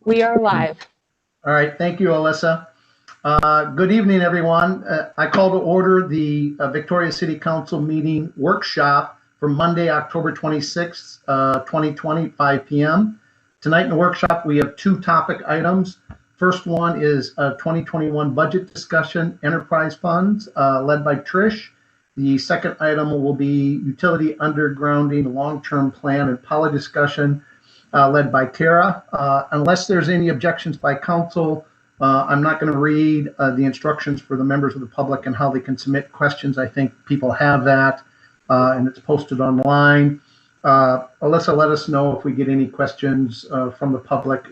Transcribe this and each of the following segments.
We are live. All right, thank you, Alyssa. Good evening, everyone. I call to order the Victoria City Council meeting workshop for Monday, October 26th, 2020, 5 p.m. Tonight in the workshop, we have two topic items. First one is a 2021 budget discussion, enterprise funds, led by Trish. The second item will be utility undergrounding, long-term plan and policy discussion, led by Kara. Unless there's any objections by council, I'm not going to read the instructions for the members of the public and how they can submit questions. I think people have that, and it's posted online. Alyssa, let us know if we get any questions from the public.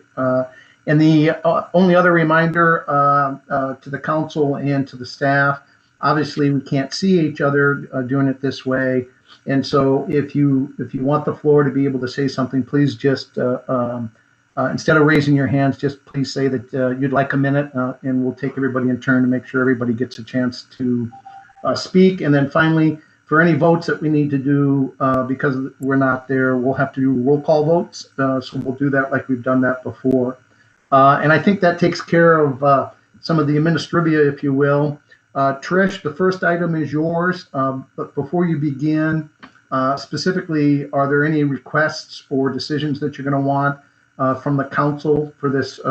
And the only other reminder to the council and to the staff, obviously we can't see each other doing it this way. And so if you want the floor to be able to say something, please just, instead of raising your hands, just please say that you'd like a minute, and we'll take everybody in turn to make sure everybody gets a chance to speak. And then finally, for any votes that we need to do, because we're not there, we'll have to do roll call votes. So we'll do that like we've done that before. And I think that takes care of some of the administrivia, if you will. Trish, the first item is yours, but before you begin, specifically, are there any requests or decisions that you're going to want from the council for this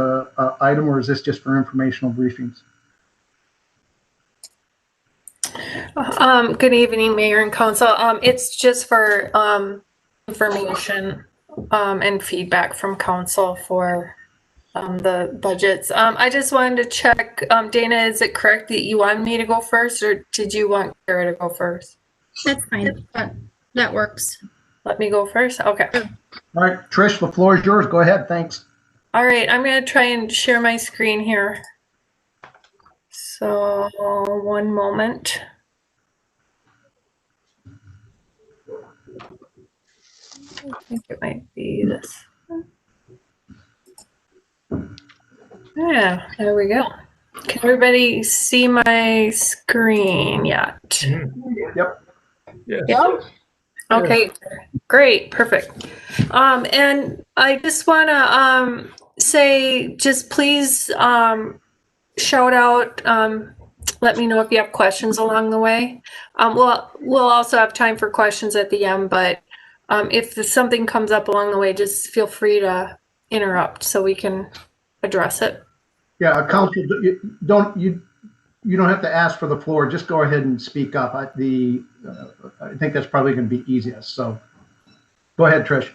item, or is this just for informational briefings? Good evening, Mayor and Council. It's just for information and feedback from Council for the budgets. I just wanted to check, Dana, is it correct that you want me to go first, or did you want Kara to go first? That's fine. That works. Let me go first? Okay. All right, Trish, the floor is yours. Go ahead. Thanks. All right, I'm going to try and share my screen here. So, one moment. I think it might be this. Yeah, there we go. Can everybody see my screen yet? Yep. Yep. Okay, great, perfect. And I just want to say, just please shout out, let me know if you have questions along the way. We'll also have time for questions at the end, but if something comes up along the way, just feel free to interrupt so we can address it. Yeah, council, you don't have to ask for the floor. Just go ahead and speak up. I think that's probably going to be easiest. So go ahead, Trish.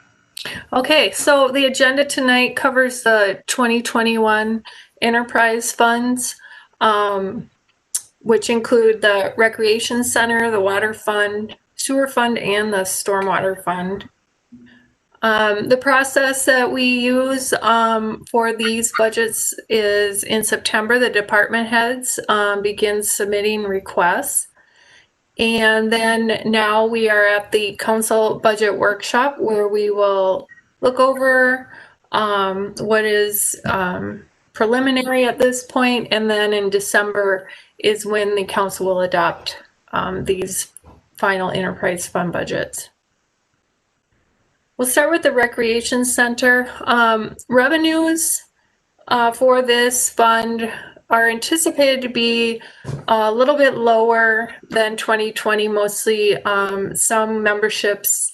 Okay, so the agenda tonight covers the 2021 enterprise funds, which include the recreation center, the water fund, sewer fund, and the stormwater fund. The process that we use for these budgets is in September, the department heads begin submitting requests. And then now we are at the council budget workshop where we will look over what is preliminary at this point. And then in December is when the council will adopt these final enterprise fund budgets. We'll start with the recreation center. Revenues for this fund are anticipated to be a little bit lower than 2020. Mostly some memberships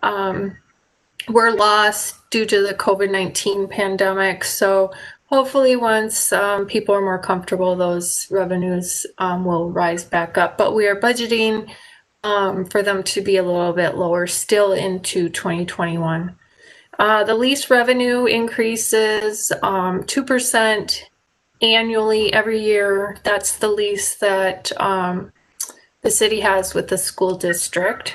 were lost due to the COVID-19 pandemic. So hopefully once people are more comfortable, those revenues will rise back up. But we are budgeting for them to be a little bit lower still into 2021. The lease revenue increases 2% annually every year. That's the lease that the city has with the school district,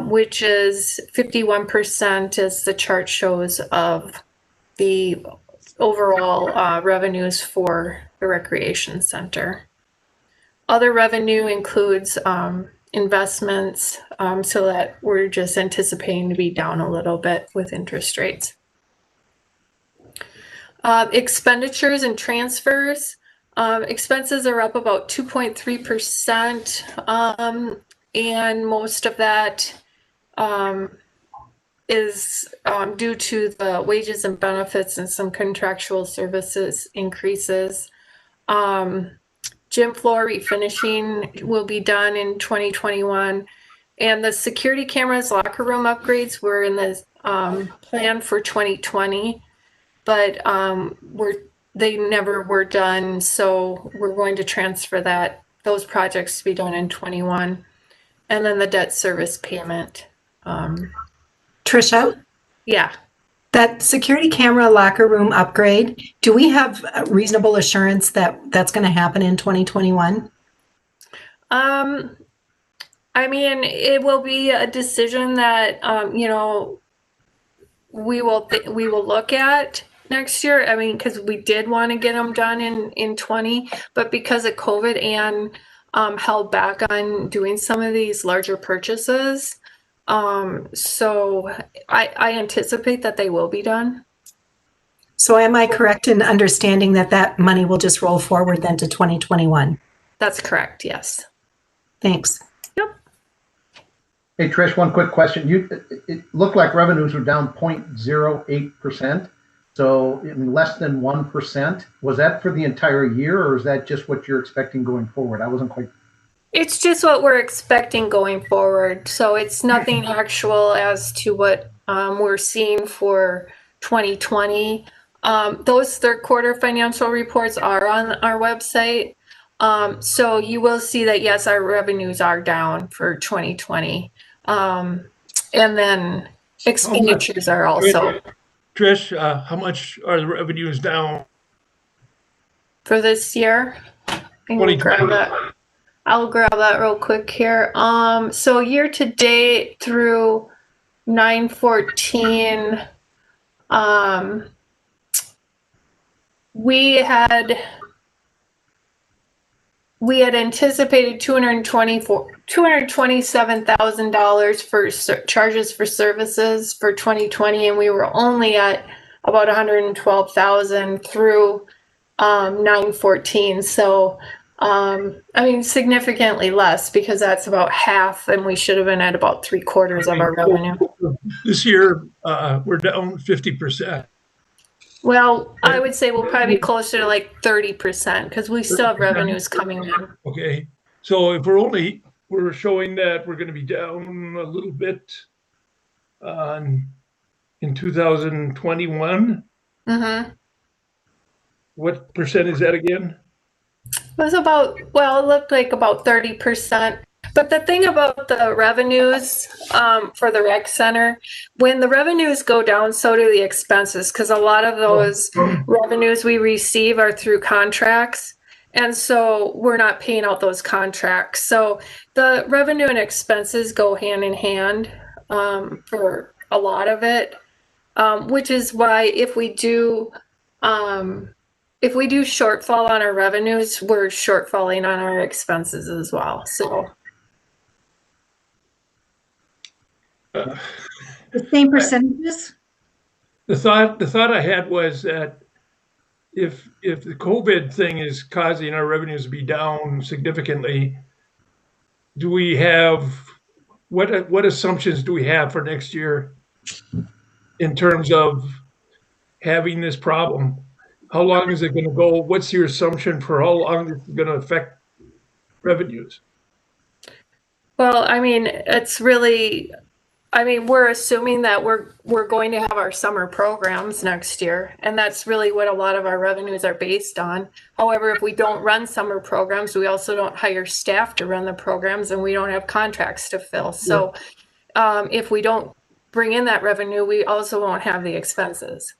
which is 51%, as the chart shows, of the overall revenues for the recreation center. Other revenue includes investments, so that we're just anticipating to be down a little bit with interest rates. Expenditures and transfers. Expenses are up about 2.3%, and most of that is due to the wages and benefits and some contractual services increases. Gym floor refinishing will be done in 2021. And the security cameras, locker room upgrades were in the plan for 2020, but they never were done. So we're going to transfer those projects to be done in 21. And then the debt service payment. Tricia, Yeah. that security camera locker room upgrade, do we have a reasonable assurance that that's going to happen in 2021? I mean, it will be a decision that we will look at next year. I mean, because we did want to get them done in 20, but because of COVID and held back on doing some of these larger purchases. So I anticipate that they will be done. So am I correct in understanding that that money will just roll forward then to 2021? That's correct. Yes. Thanks. Yep. Hey, Trish, one quick question. It looked like revenues were down 0.08%. So in less than 1%. Was that for the entire year, or is that just what you're expecting going forward? I wasn't quite. It's just what we're expecting going forward. So it's nothing actual as to what we're seeing for 2020. Those third quarter financial reports are on our website. So you will see that, yes, our revenues are down for 2020. And then expenditures are also. Trish, how much are the revenues down? For this year? I'll grab that real quick here. So year to date through 9/14, we had anticipated $227,000 for charges for services for 2020, and we were only at about 112,000 through 9/14. So I mean, significantly less, because that's about half, and we should have been at about 3/4 of our revenue. This year, we're down 50%. Well, I would say we'll probably be closer to like 30%, because we still have 30%? revenues coming in. Okay, so if we're showing that we're going to be down a little bit in 2021. Mm-hmm. What percent is that again? It was it looked like about 30%. But the thing about the revenues for the rec center, when the revenues go down, so do the expenses, because a lot of those revenues we receive are through contracts. And so we're not paying out those contracts. So the revenue and expenses go hand in hand for a lot of it, which is why if we do shortfall on our revenues, we're shortfalling on our expenses as well. So The same percentages? The thought I had was that if the COVID thing is causing our revenues to be down significantly, do we have what assumptions do we have for next year in terms of having this problem? How long is it going to go? What's your assumption for how long it's going to affect revenues? well, I mean, we're assuming that we're going to have our summer programs next year, and that's really what a lot of our revenues are based on. However, if we don't run summer programs, we also don't hire staff to run the programs, and we don't have contracts to fill. So if we don't bring in that revenue, we also won't have the expenses.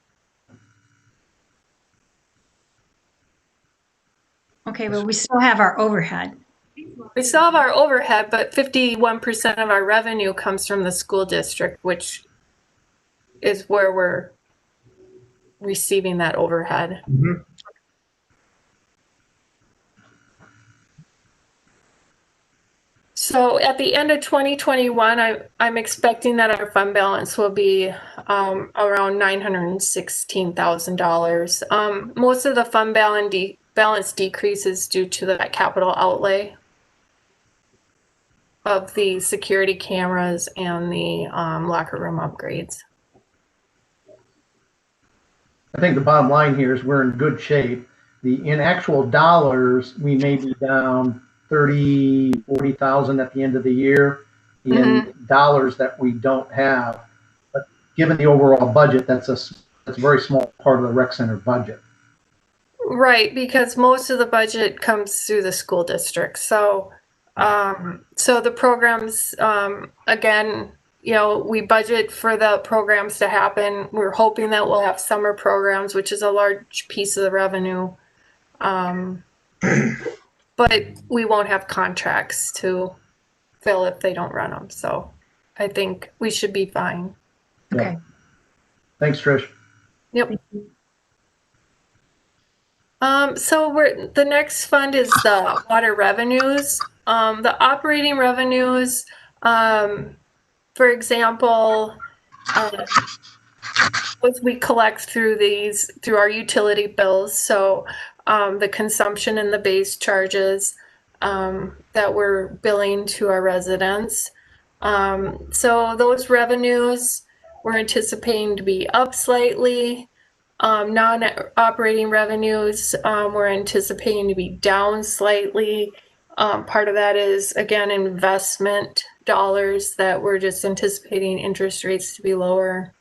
Okay, but we still have our overhead. We still have our overhead, but 51% of our revenue comes from the school district, which is where we're receiving that overhead. Mm-hmm. So at the end of 2021, I'm expecting that our fund balance will be around $916,000. Most of the fund balance decreases due to the capital outlay of the security cameras and the locker room upgrades. I think the bottom line here is we're in good shape. In actual dollars, we may be down 40,000 at the end of the year in dollars that we don't have. But given the overall budget, that's a very small part of the rec center budget. Right, because most of the budget comes through the school district. So, so the programs, again, you know, we budget for the programs to happen. We're hoping that we'll have summer programs, which is a large piece of the revenue. But we won't have contracts to fill if they don't run them. So I think we should be fine. Okay. Thanks, Trish. Yep. So the next fund is the water revenues. The operating revenues, for example, what we collect through our utility bills. So the consumption and the base charges that we're billing to our residents. So those revenues we're anticipating to be up slightly. Non-operating revenues, we're anticipating to be down slightly. Part of that is, again, investment dollars that we're just anticipating interest rates to be lower.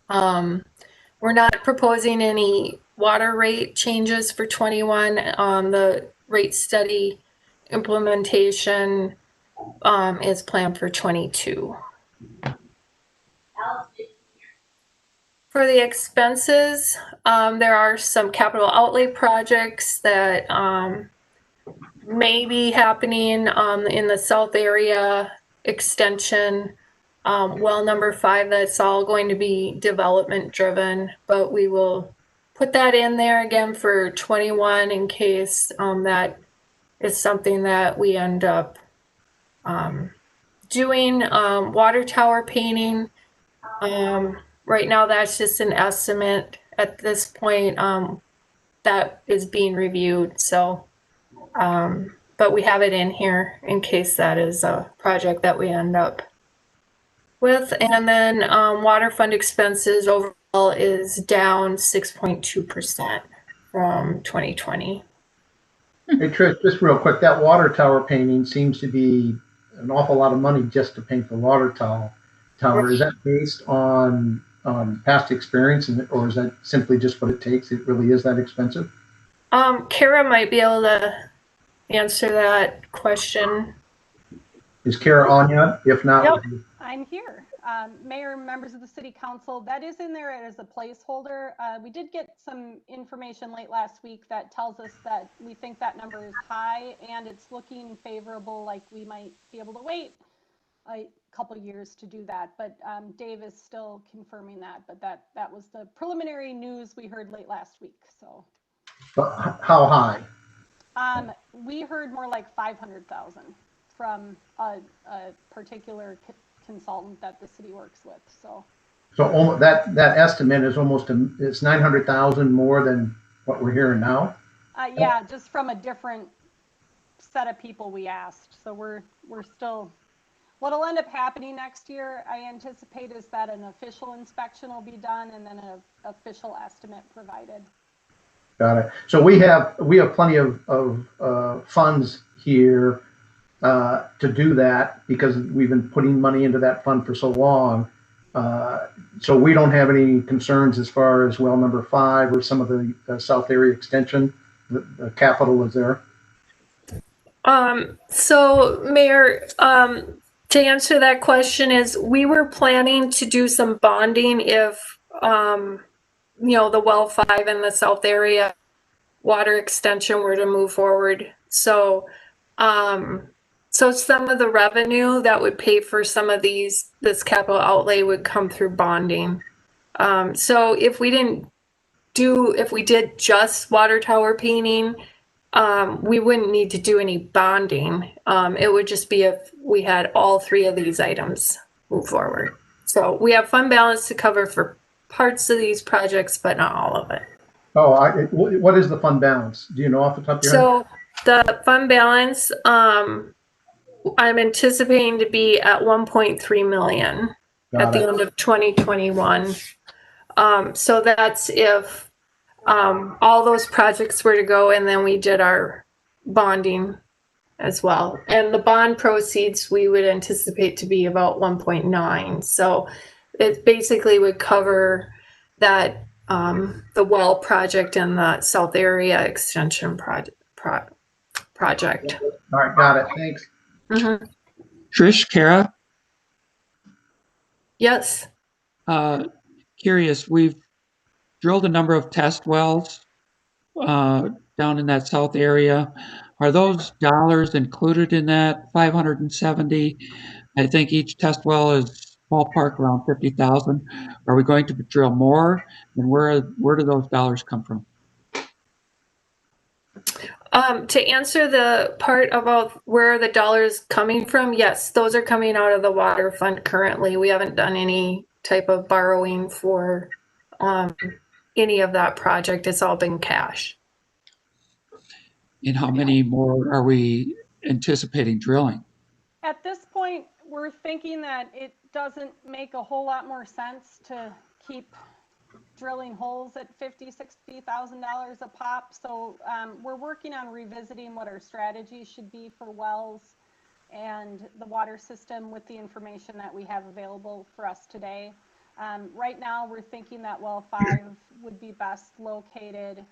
We're not proposing any water rate changes for 21. The rate study implementation is planned for 22. For the expenses, there are some capital outlay projects that may be happening in the South area extension. Well, number 5, that's all going to be development driven, but we will put that in there again for 21 in case that is something that we end up doing. Water tower painting. Right now, that's just an estimate at this point. That is being reviewed. So, but we have it in here in case that is a project that we end up with. And then water fund expenses overall is down 6.2% from 2020. Hey, Trish, just real quick, that water tower painting seems to be an awful lot of money just to paint the water tower. Is that based on past experience, or is that simply just what it takes? It really is that expensive? Kara might be able to answer that question. Is Kara on yet? If not, Yep. I'm here. Mayor, members of the City Council, that is in there as a placeholder. We did get some information late last week that tells us that we think that number is high and it's looking favorable, like we might be able to wait a couple years to do that. But Dave is still confirming that, but that was the preliminary news we heard late last week. So, but how high? we heard more like 500,000 from a particular consultant that the city works with. So that estimate is it's 900,000 more than what we're hearing now. Yeah, just from a different set of people we asked. So we're still. What'll end up happening next year, I anticipate, is that an official inspection will be done and then an official estimate provided. Got it. So we have plenty of funds here to do that because we've been putting money into that fund for so long. So we don't have any concerns as far as well number 5 or some of the South Area extension. The capital is there. So Mayor, to answer that question is we were planning to do some bonding if, the well 5 and the South Area water extension were to move forward. So, so some of the revenue that would pay for some of this capital outlay would come through bonding. So if we did just water tower painting, we wouldn't need to do any bonding. It would just be if we had all 3 of these items move forward. So we have fund balance to cover for parts of these projects, but not all of it. Oh, what is the fund balance? Do you know off the top of your head? So the fund balance, I'm anticipating to be at 1.3 million at the end of 2021. So that's if all those projects were to go, and then we did our bonding as well. And the bond proceeds we would anticipate to be about 1.9. So it basically would cover that the well project and the South Area Extension project. All right, got it. Thanks. Mhm. Trish, Kara, Yes. curious, we've drilled a number of test wells down in that south area. Are those dollars included in that 570? I think each test well is ballpark around 50,000. Are we going to drill more? And where do those dollars come from? To answer the part about where the dollars coming from, yes, those are coming out of the water fund currently. We haven't done any type of borrowing for any of that project. It's all been cash. And how many more are we anticipating drilling? At this point, we're thinking that it doesn't make a whole lot more sense to keep drilling holes at $50,000-$60,000 a pop. So we're working on revisiting what our strategy should be for wells and the water system with the information that we have available for us today. Right now, we're thinking that well 5 would be best located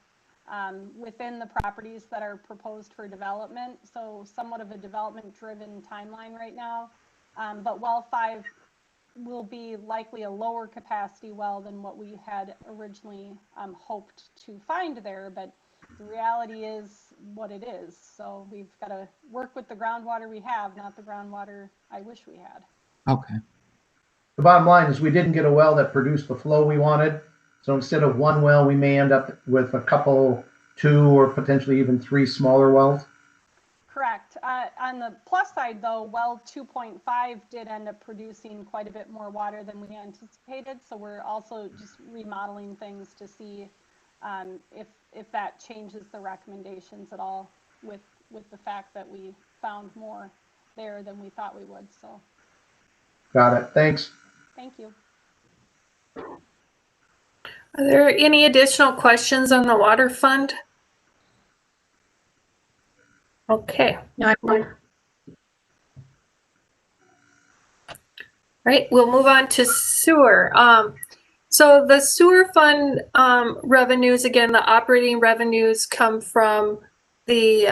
within the properties that are proposed for development. So somewhat of a development driven timeline right now. But well 5 will be likely a lower capacity well than what we had originally hoped to find there, but the reality is what it is. So we've got to work with the groundwater we have, not the groundwater I wish we had. Okay. The bottom line is we didn't get a well that produced the flow we wanted. So instead of one well, we may end up with a couple, 2 or potentially even 3 smaller wells. Correct. On the plus side, though, well 2.5 did end up producing quite a bit more water than we anticipated. So we're also just remodeling things to see if that changes the recommendations at all with the fact that we found more there than we thought we would. So. Got it. Thanks. Thank you. Are there any additional questions on the water fund? Okay. No, Right, we'll move on to sewer. So the sewer fund revenues, again, the operating revenues come from the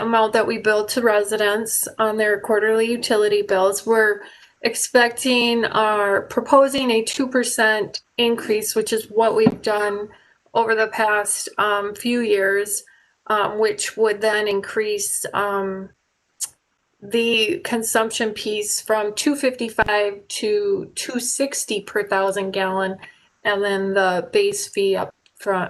amount that we bill to residents on their quarterly utility bills. We're proposing a 2% increase, which is what we've done over the past few years, which would then increase the consumption piece from $2.55 to $2.60 per 1,000 gallon, and then the base fee up from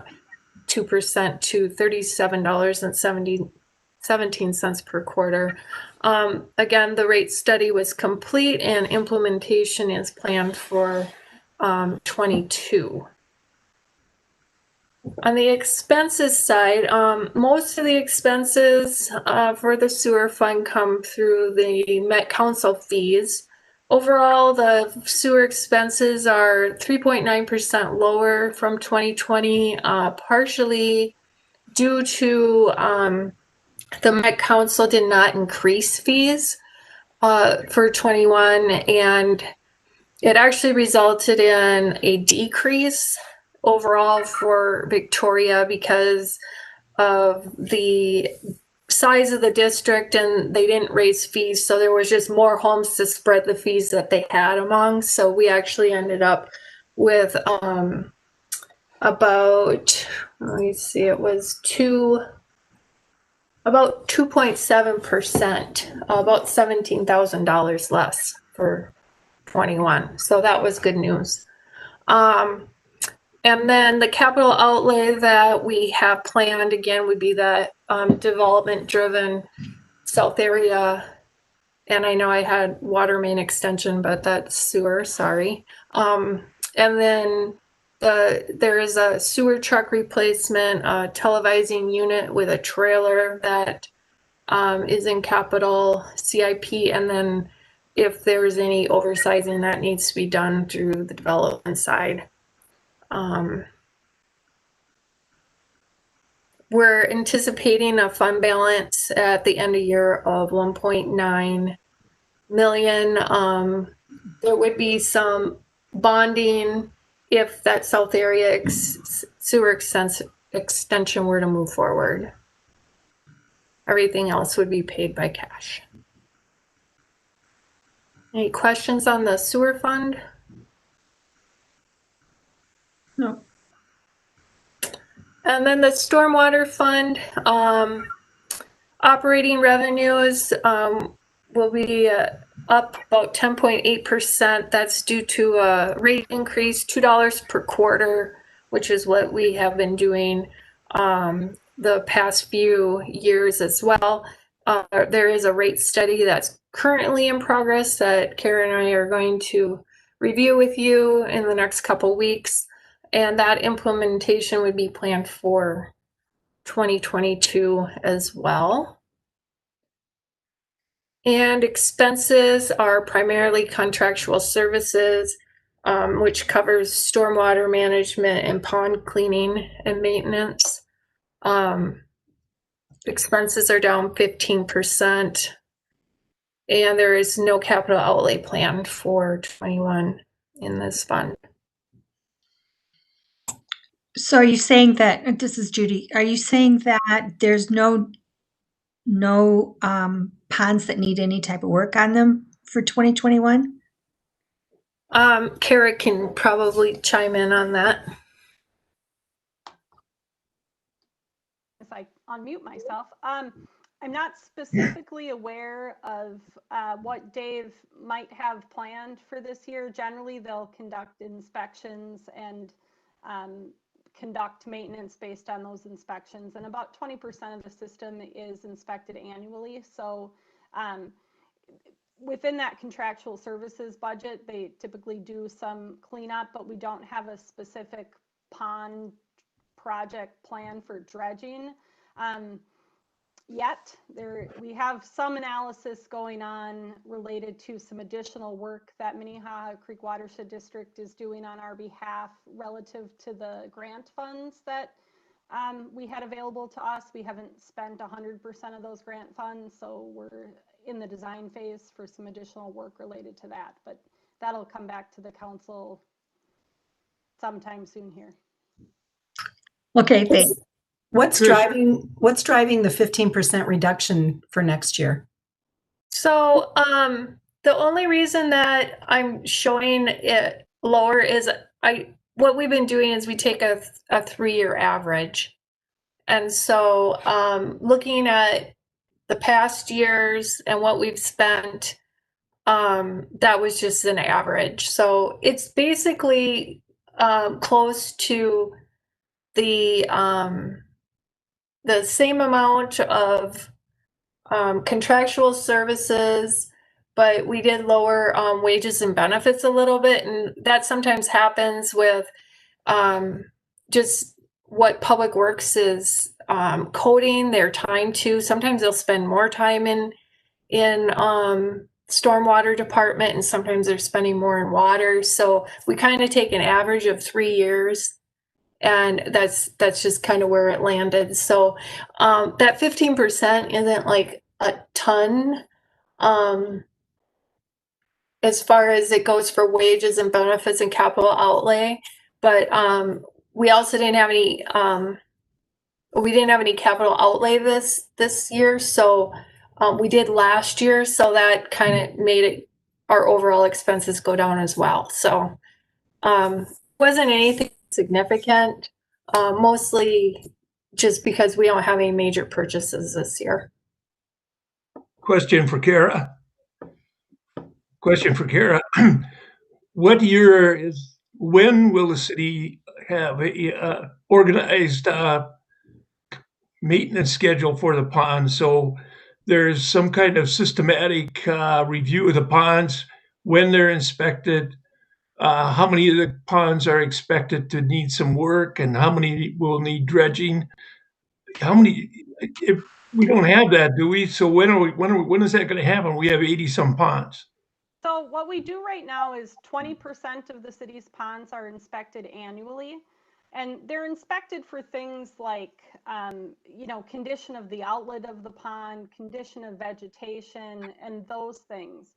2% to $37.17 per quarter. Again, the rate study was complete and implementation is planned for 22. On the expenses side, most of the expenses for the sewer fund come through the Met Council fees. Overall, the sewer expenses are 3.9% lower from 2020, partially due to the Met Council did not increase fees for 21, and it actually resulted in a decrease overall for Victoria because of the size of the district, and they didn't raise fees, so there was just more homes to spread the fees that they had among. So we actually ended up with about, let me see, it was about 2.7%, about $17,000 less for 21. So that was good news. And then the capital outlay that we have planned, again, would be that development-driven South Area. And I know I had water main extension, but that's sewer, sorry. And then there is a sewer truck replacement, a televising unit with a trailer that is in capital CIP, and then if there's any oversizing that needs to be done through the development side. We're anticipating a fund balance at the end of year of 1.9 million. There would be some bonding if that south area sewer extension were to move forward. Everything else would be paid by cash. Any questions on the sewer fund? No. And then the stormwater fund, operating revenues will be up about 10.8%. That's due to a rate increase, $2 per quarter, which is what we have been doing the past few years as well. There is a rate study that's currently in progress that Karen and I are going to review with you in the next couple weeks. And that implementation would be planned for 2022 as well. And expenses are primarily contractual services, which covers stormwater management and pond cleaning and maintenance. Expenses are down 15%, and there is no capital outlay planned for 21 in this fund. So are you saying that, this is Judy, are you saying that there's no ponds that need any type of work on them for 2021? Kara can probably chime in on that. If I unmute myself. I'm not specifically aware of what Dave might have planned for this year. Generally, they'll conduct inspections and conduct maintenance based on those inspections. And about 20% of the system is inspected annually. So within that contractual services budget, they typically do some cleanup, but we don't have a specific pond project plan for dredging yet. We have some analysis going on related to some additional work that Minnehaha Creek Watershed District is doing on our behalf relative to the grant funds that we had available to us. We haven't spent 100% of those grant funds, so we're in the design phase for some additional work related to that, but that'll come back to the council sometime soon here. Okay, thanks. What's driving the 15% reduction for next year? So the only reason that I'm showing it lower is what we've been doing is we take a 3-year average. And so looking at the past years and what we've spent, that was just an average. So it's basically close to the same amount of contractual services, but we did lower wages and benefits a little bit. And that sometimes happens with just what Public Works is coding their time to. Sometimes they'll spend more time in stormwater department, and sometimes they're spending more in water. So we kind of take an average of 3 years, and that's just kind of where it landed. So that 15% isn't like a ton as far as it goes for wages and benefits and capital outlay, but we also didn't have any capital outlay this year. So we did last year, so that kind of made our overall expenses go down as well. So wasn't anything significant, mostly just because we don't have any major purchases this year. Question for Kara. When will the city have a organized maintenance schedule for the ponds? So there's some kind of systematic review of the ponds, when they're inspected, how many of the ponds are expected to need some work, and how many will need dredging? If we don't have that, do we? So when is that going to happen? We have 80 some ponds. So what we do right now is 20% of the city's ponds are inspected annually. And they're inspected for things like, condition of the outlet of the pond, condition of vegetation, and those things.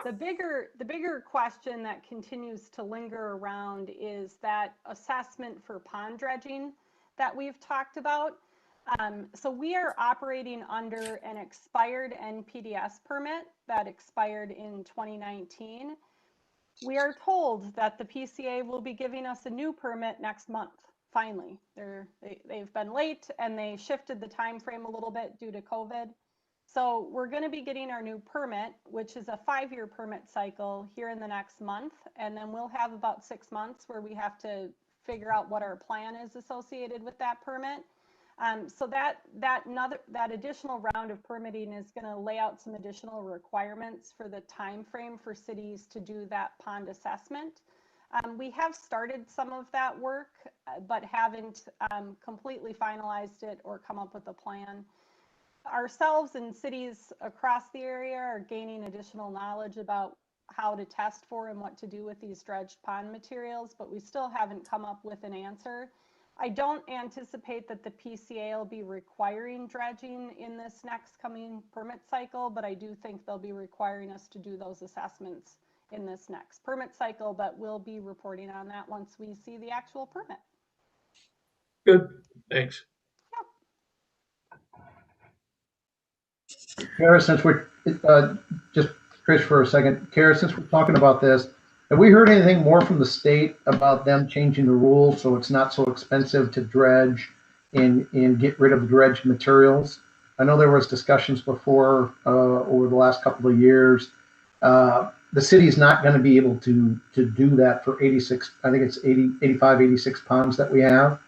The bigger question that continues to linger around is that assessment for pond dredging that we've talked about. So we are operating under an expired NPDES permit that expired in 2019. We are told that the PCA will be giving us a new permit next month. Finally, they've been late and they shifted the time frame a little bit due to COVID. So we're going to be getting our new permit, which is a 5-year permit cycle here in the next month. And then we'll have about 6 months where we have to figure out what our plan is associated with that permit. So that additional round of permitting is going to lay out some additional requirements for the time frame for cities to do that pond assessment. We have started some of that work, but haven't completely finalized it or come up with a plan. Ourselves and cities across the area are gaining additional knowledge about how to test for and what to do with these dredged pond materials, but we still haven't come up with an answer. I don't anticipate that the PCA will be requiring dredging in this next coming permit cycle, but I do think they'll be requiring us to do those assessments in this next permit cycle, but we'll be reporting on that once we see the actual permit. Good, thanks. Kara, since we're just Chris for a second, Kara, since we're talking about this, have we heard anything more from the state about them changing the rules so it's not so expensive to dredge and get rid of dredged materials? I know there was discussions before over the last couple of years. The city's not going to be able to do that for 86, I think it's 85, 86 ponds that we have.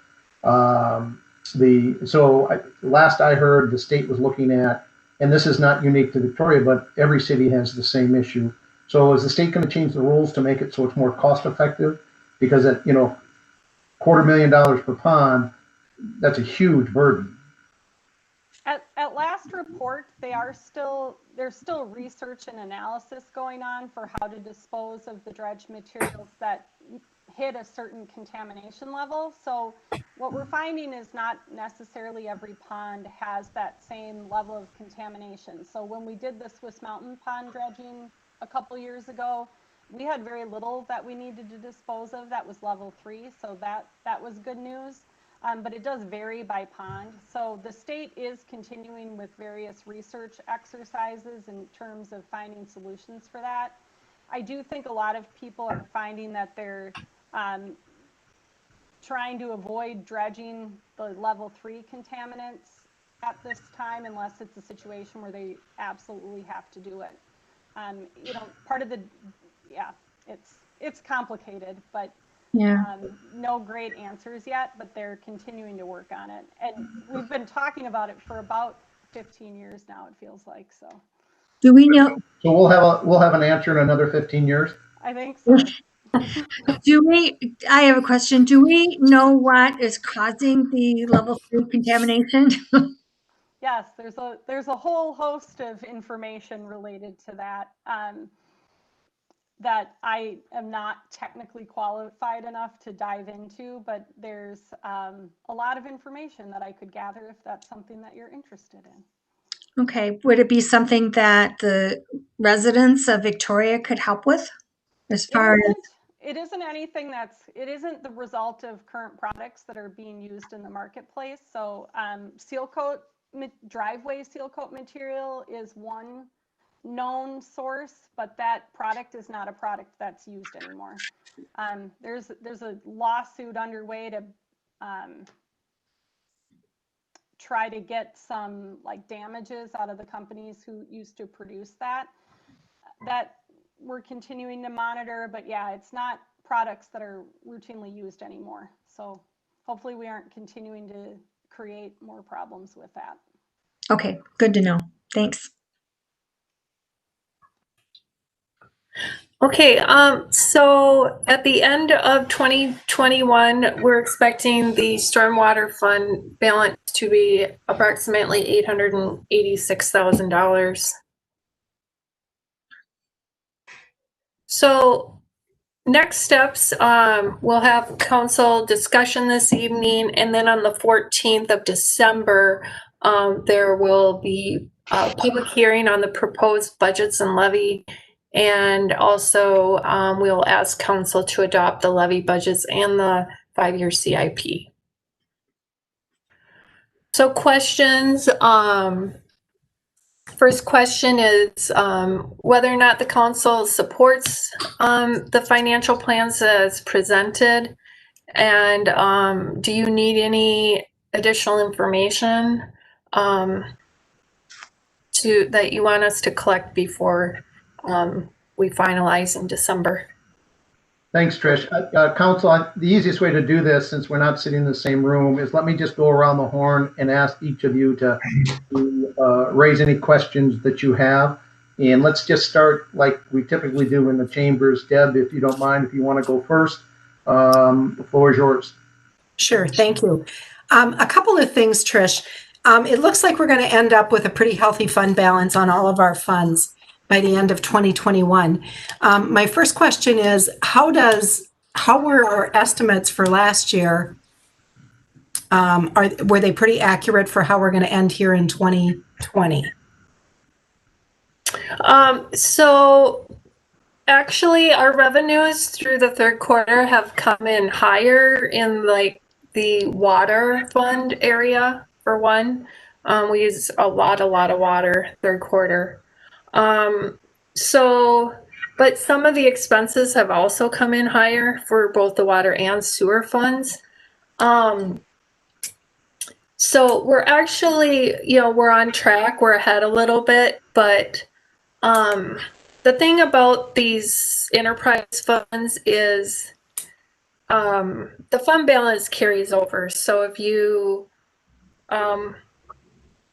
Last I heard, the state was looking at, and this is not unique to Victoria, but every city has the same issue. So is the state going to change the rules to make it so it's more cost effective? Because at, $250,000 per pond, that's a huge burden. At last report, there's still research and analysis going on for how to dispose of the dredged materials that hit a certain contamination level. So what we're finding is not necessarily every pond has that same level of contamination. So when we did the Swiss Mountain pond dredging a couple years ago, we had very little that we needed to dispose of that was level 3. So that was good news. But it does vary by pond. So the state is continuing with various research exercises in terms of finding solutions for that. I do think a lot of people are finding that they're trying to avoid dredging the level 3 contaminants at this time, unless it's a situation where they absolutely have to do it. It's complicated, but no great answers yet, but they're continuing to work on it. And we've been talking about it for about 15 years now, it feels like. So Do we know? So we'll have an answer in another 15 years? I think so. I have a question. Do we know what is causing the level 3 contamination? Yes, there's a whole host of information related to that that I am not technically qualified enough to dive into, but there's a lot of information that I could gather if that's something that you're interested in. Okay. Would it be something that the residents of Victoria could help with? As far as It isn't anything it isn't the result of current products that are being used in the marketplace. So seal coat, driveway seal coat material is one known source, but that product is not a product that's used anymore. There's a lawsuit underway to try to get some damages out of the companies who used to produce that we're continuing to monitor, but yeah, it's not products that are routinely used anymore. So hopefully we aren't continuing to create more problems with that. Okay, good to know. Thanks. Okay, so at the end of 2021, we're expecting the stormwater fund balance to be approximately $886,000. So next steps, we'll have council discussion this evening, and then on the 14th of December, there will be a public hearing on the proposed budgets and levy. And also, we'll ask council to adopt the levy budgets and the 5-year CIP. So questions, first question is whether or not the council supports the financial plans as presented, and do you need any additional information that you want us to collect before we finalize in December? Thanks, Trish. Council, the easiest way to do this, since we're not sitting in the same room, is let me just go around the horn and ask each of you to raise any questions that you have. And let's just start like we typically do in the chambers. Deb, if you don't mind, if you want to go first, the floor is yours. Sure, thank you. A couple of things, Trish. It looks like we're going to end up with a pretty healthy fund balance on all of our funds by the end of 2021. My first question is, how were our estimates for last year? Were they pretty accurate for how we're going to end here in 2020? So actually our revenues through the third quarter have come in higher in like the water fund area for one. We use a lot of water third quarter. But some of the expenses have also come in higher for both the water and sewer funds. So we're actually, we're on track, we're ahead a little bit, but the thing about these enterprise funds is the fund balance carries over. So if you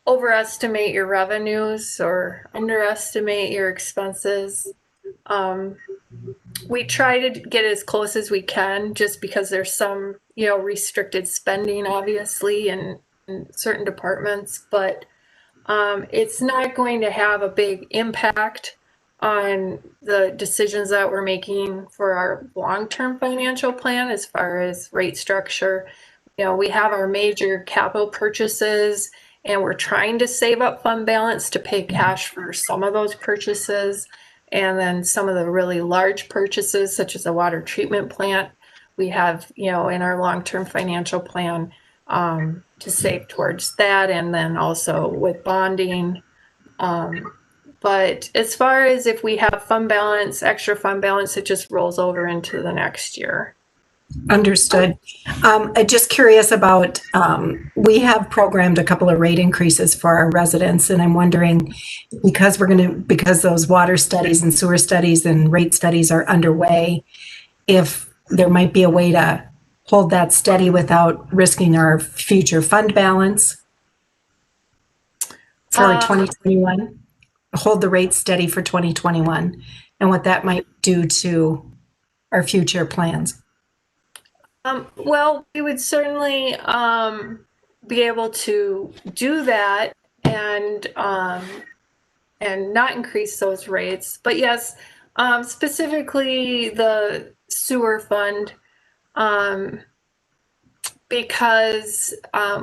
overestimate your revenues or underestimate your expenses, we try to get as close as we can, just because there's some, restricted spending, obviously, in certain departments, but it's not going to have a big impact on the decisions that we're making for our long-term financial plan as far as rate structure. We have our major capital purchases, and we're trying to save up fund balance to pay cash for some of those purchases. And then some of the really large purchases, such as a water treatment plant, we have, in our long-term financial plan to save towards that. And then also with bonding. But as far as if we have fund balance, extra fund balance, it just rolls over into the next year. Understood. I'm just curious about, we have programmed a couple of rate increases for our residents, and I'm wondering, because those water studies and sewer studies and rate studies are underway, if there might be a way to hold that steady without risking our future fund balance for 2021, hold the rate steady for 2021, and what that might do to our future plans. Well, we would certainly be able to do that and not increase those rates. But yes, specifically the sewer fund, because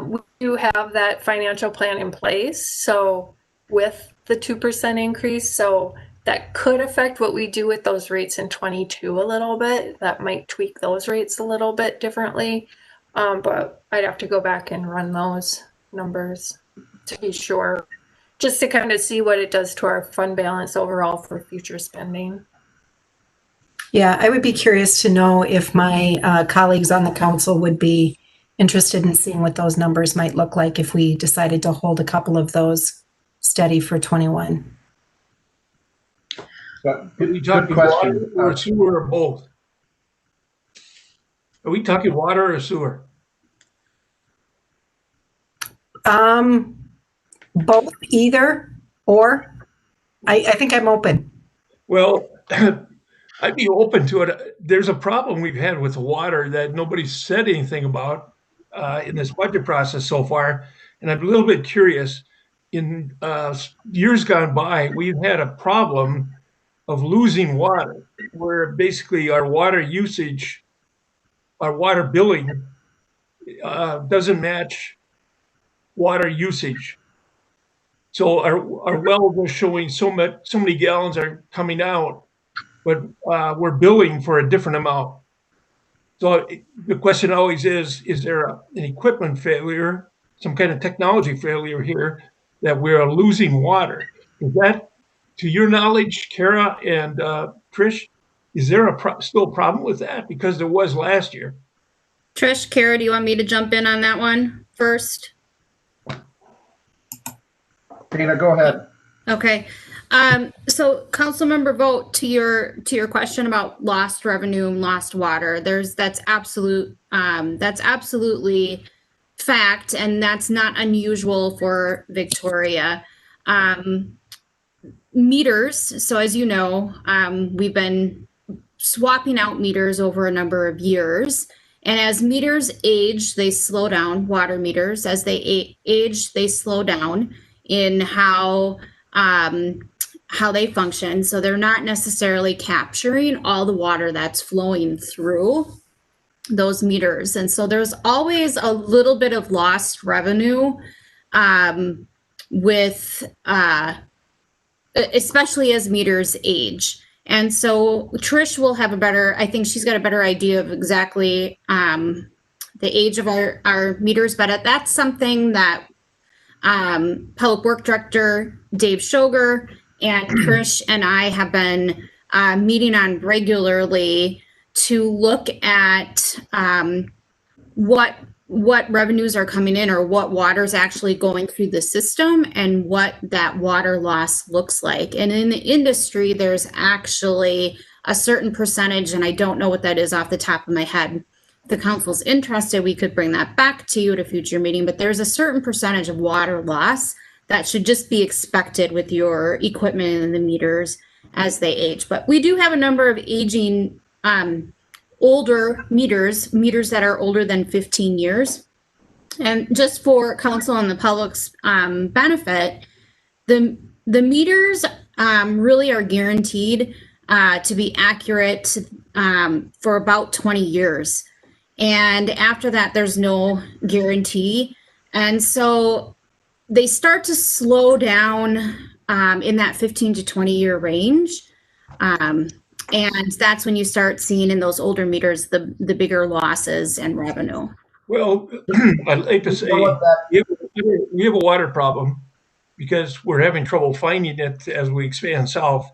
we do have that financial plan in place. So with the 2% increase, so that could affect what we do with those rates in 22 a little bit. That might tweak those rates a little bit differently. But I'd have to go back and run those numbers to be sure, just to kind of see what it does to our fund balance overall for future spending. Yeah, I would be curious to know if my colleagues on the council would be interested in seeing what those numbers might look like if we decided to hold a couple of those steady for 21. Are we talking water or sewer or both? Are we talking water or sewer? Both, either, or. I think I'm open. Well, I'd be open to it. There's a problem we've had with the water that nobody's said anything about in this budget process so far. And I'm a little bit curious. In years gone by, we've had a problem of losing water. where basically our water usage, our water billing doesn't match water usage. So our wells are showing so many gallons are coming out, but we're billing for a different amount. So the question always is there an equipment failure, some kind of technology failure here that we're losing water? Is that, to your knowledge, Kara and Trish, is there still a problem with that? Because there was last year. Trish, Kara, do you want me to jump in on that one first? Dana, go ahead. Okay. So Councilmember Vogt, to your question about lost revenue and lost water, that's absolutely fact, and that's not unusual for Victoria. Meters. So as you know, we've been swapping out meters over a number of years. And as meters age, they slow down, water meters. As they age, they slow down in how they function. So they're not necessarily capturing all the water that's flowing through those meters. And so there's always a little bit of lost revenue with especially as meters age. And so Trish will have I think she's got a better idea of exactly the age of our meters, but that's something that Public Work Director Dave Shoger and Trish and I have been meeting on regularly to look at what revenues are coming in or what water is actually going through the system and what that water loss looks like. And in the industry, there's actually a certain percentage, and I don't know what that is off the top of my head. If the council's interested, we could bring that back to you at a future meeting, but there's a certain percentage of water loss that should just be expected with your equipment and the meters as they age. But we do have a number of aging older meters that are older than 15 years. And just for council and the public's benefit, the meters really are guaranteed to be accurate for about 20 years. And after that, there's no guarantee. And so they start to slow down in that 15 to 20 year range. And that's when you start seeing in those older meters the bigger losses and revenue. Well, I'd like to say we have a water problem because we're having trouble finding it as we expand south.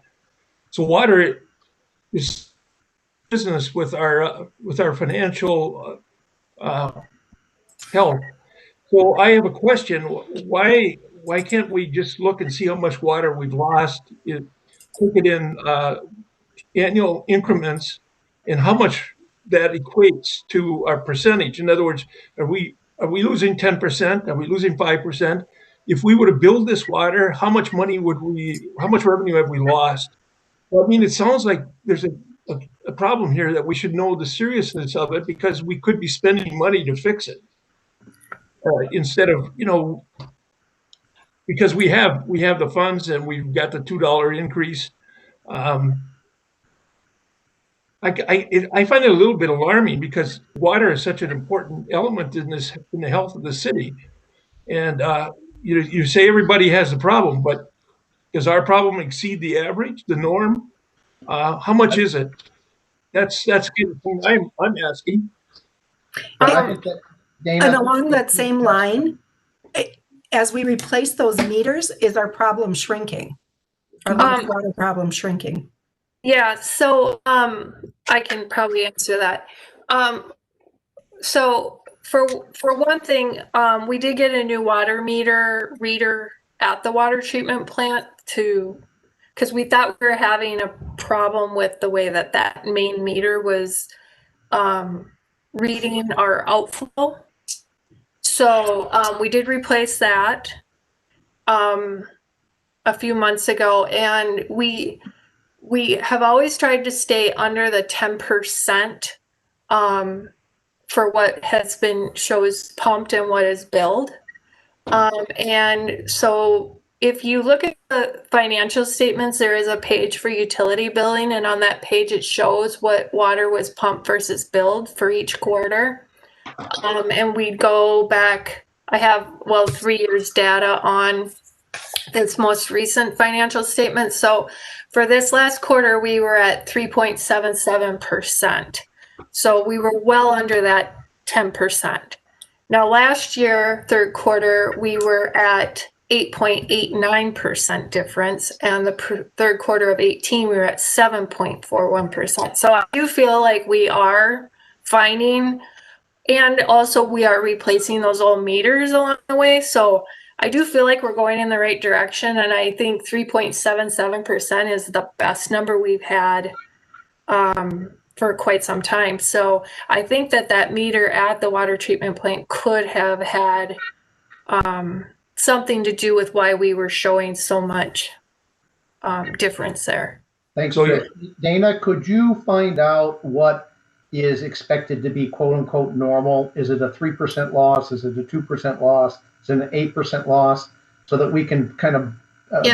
So water is business with our financial health. So I have a question: why can't we just look and see how much water we've lost? Take it in annual increments and how much that equates to our percentage. In other words, are we losing 10%? Are we losing 5%? If we were to build this water, how much revenue have we lost? Well, I mean, it sounds like there's a problem here that we should know the seriousness of it because we could be spending money to fix it instead of, because we have the funds and we've got the $2 increase. I find it a little bit alarming because water is such an important element in the health of the city. And you say everybody has a problem, but does our problem exceed the average, the norm? How much is it? That's kind of thing I'm asking. And along that same line, as we replace those meters, is our problem shrinking? Our water problem shrinking? Yeah, so I can probably answer that. So for one thing, we did get a new water meter reader at the water treatment plant because we thought we were having a problem with the way that main meter was reading our outflow. So we did replace that a few months ago, and we have always tried to stay under the 10% for what has been shows pumped and what is billed. And so if you look at the financial statements, there is a page for utility billing, and on that page it shows what water was pumped versus billed for each quarter. And we go back, I have, 3 years data on this most recent financial statement. So for this last quarter, we were at 3.77%. So we were well under that 10%. Now, last year, third quarter, we were at 8.89% difference, and the third quarter of 18, we were at 7.41%. So I do feel like we are finding, and also we are replacing those old meters along the way. So I do feel like we're going in the right direction, and I think 3.77% is the best number we've had for quite some time. So I think that meter at the water treatment plant could have had something to do with why we were showing so much difference there. Thanks, Trish. Dana, could you find out what is expected to be quote unquote normal? Is it a 3% loss? Is it a 2% loss? Is it an 8% loss? So that we can kind of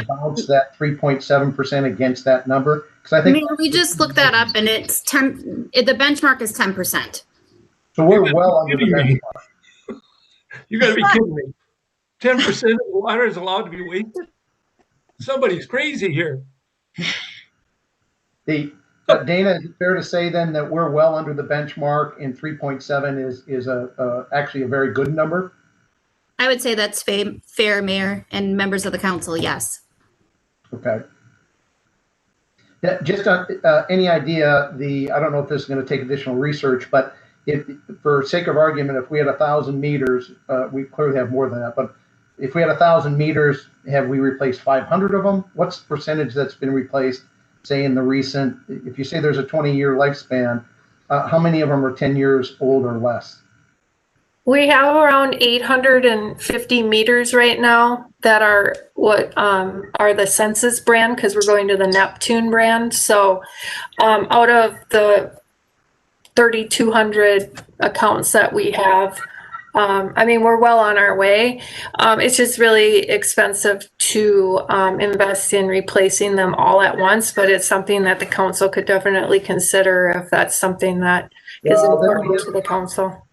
bounce that 3.7% against that number? Because I think we just looked that up, and it's 10. The benchmark is 10%. So we're well under the benchmark. You got to be kidding me! 10% of the water is allowed to be wasted? Somebody's crazy here. Dana, is it fair to say then that we're well under the benchmark, and 3.7 is actually a very good number? I would say that's fair, Mayor and members of the council. Yes. Okay. Just any idea, I don't know if this is going to take additional research, but if, for sake of argument, if we had 1,000 meters, we clearly have more than that, but if we had 1,000 meters, have we replaced 500 of them? What's the percentage that's been replaced, say, in the recent, if you say there's a 20-year lifespan, how many of them are 10 years old or less? We have around 850 meters right now that are what are the Census brand, because we're going to the Neptune brand. So out of the 3,200 accounts that we have, I mean, we're well on our way. It's just really expensive to invest in replacing them all at once, but it's something that the council could definitely consider if that's something that is important to the council.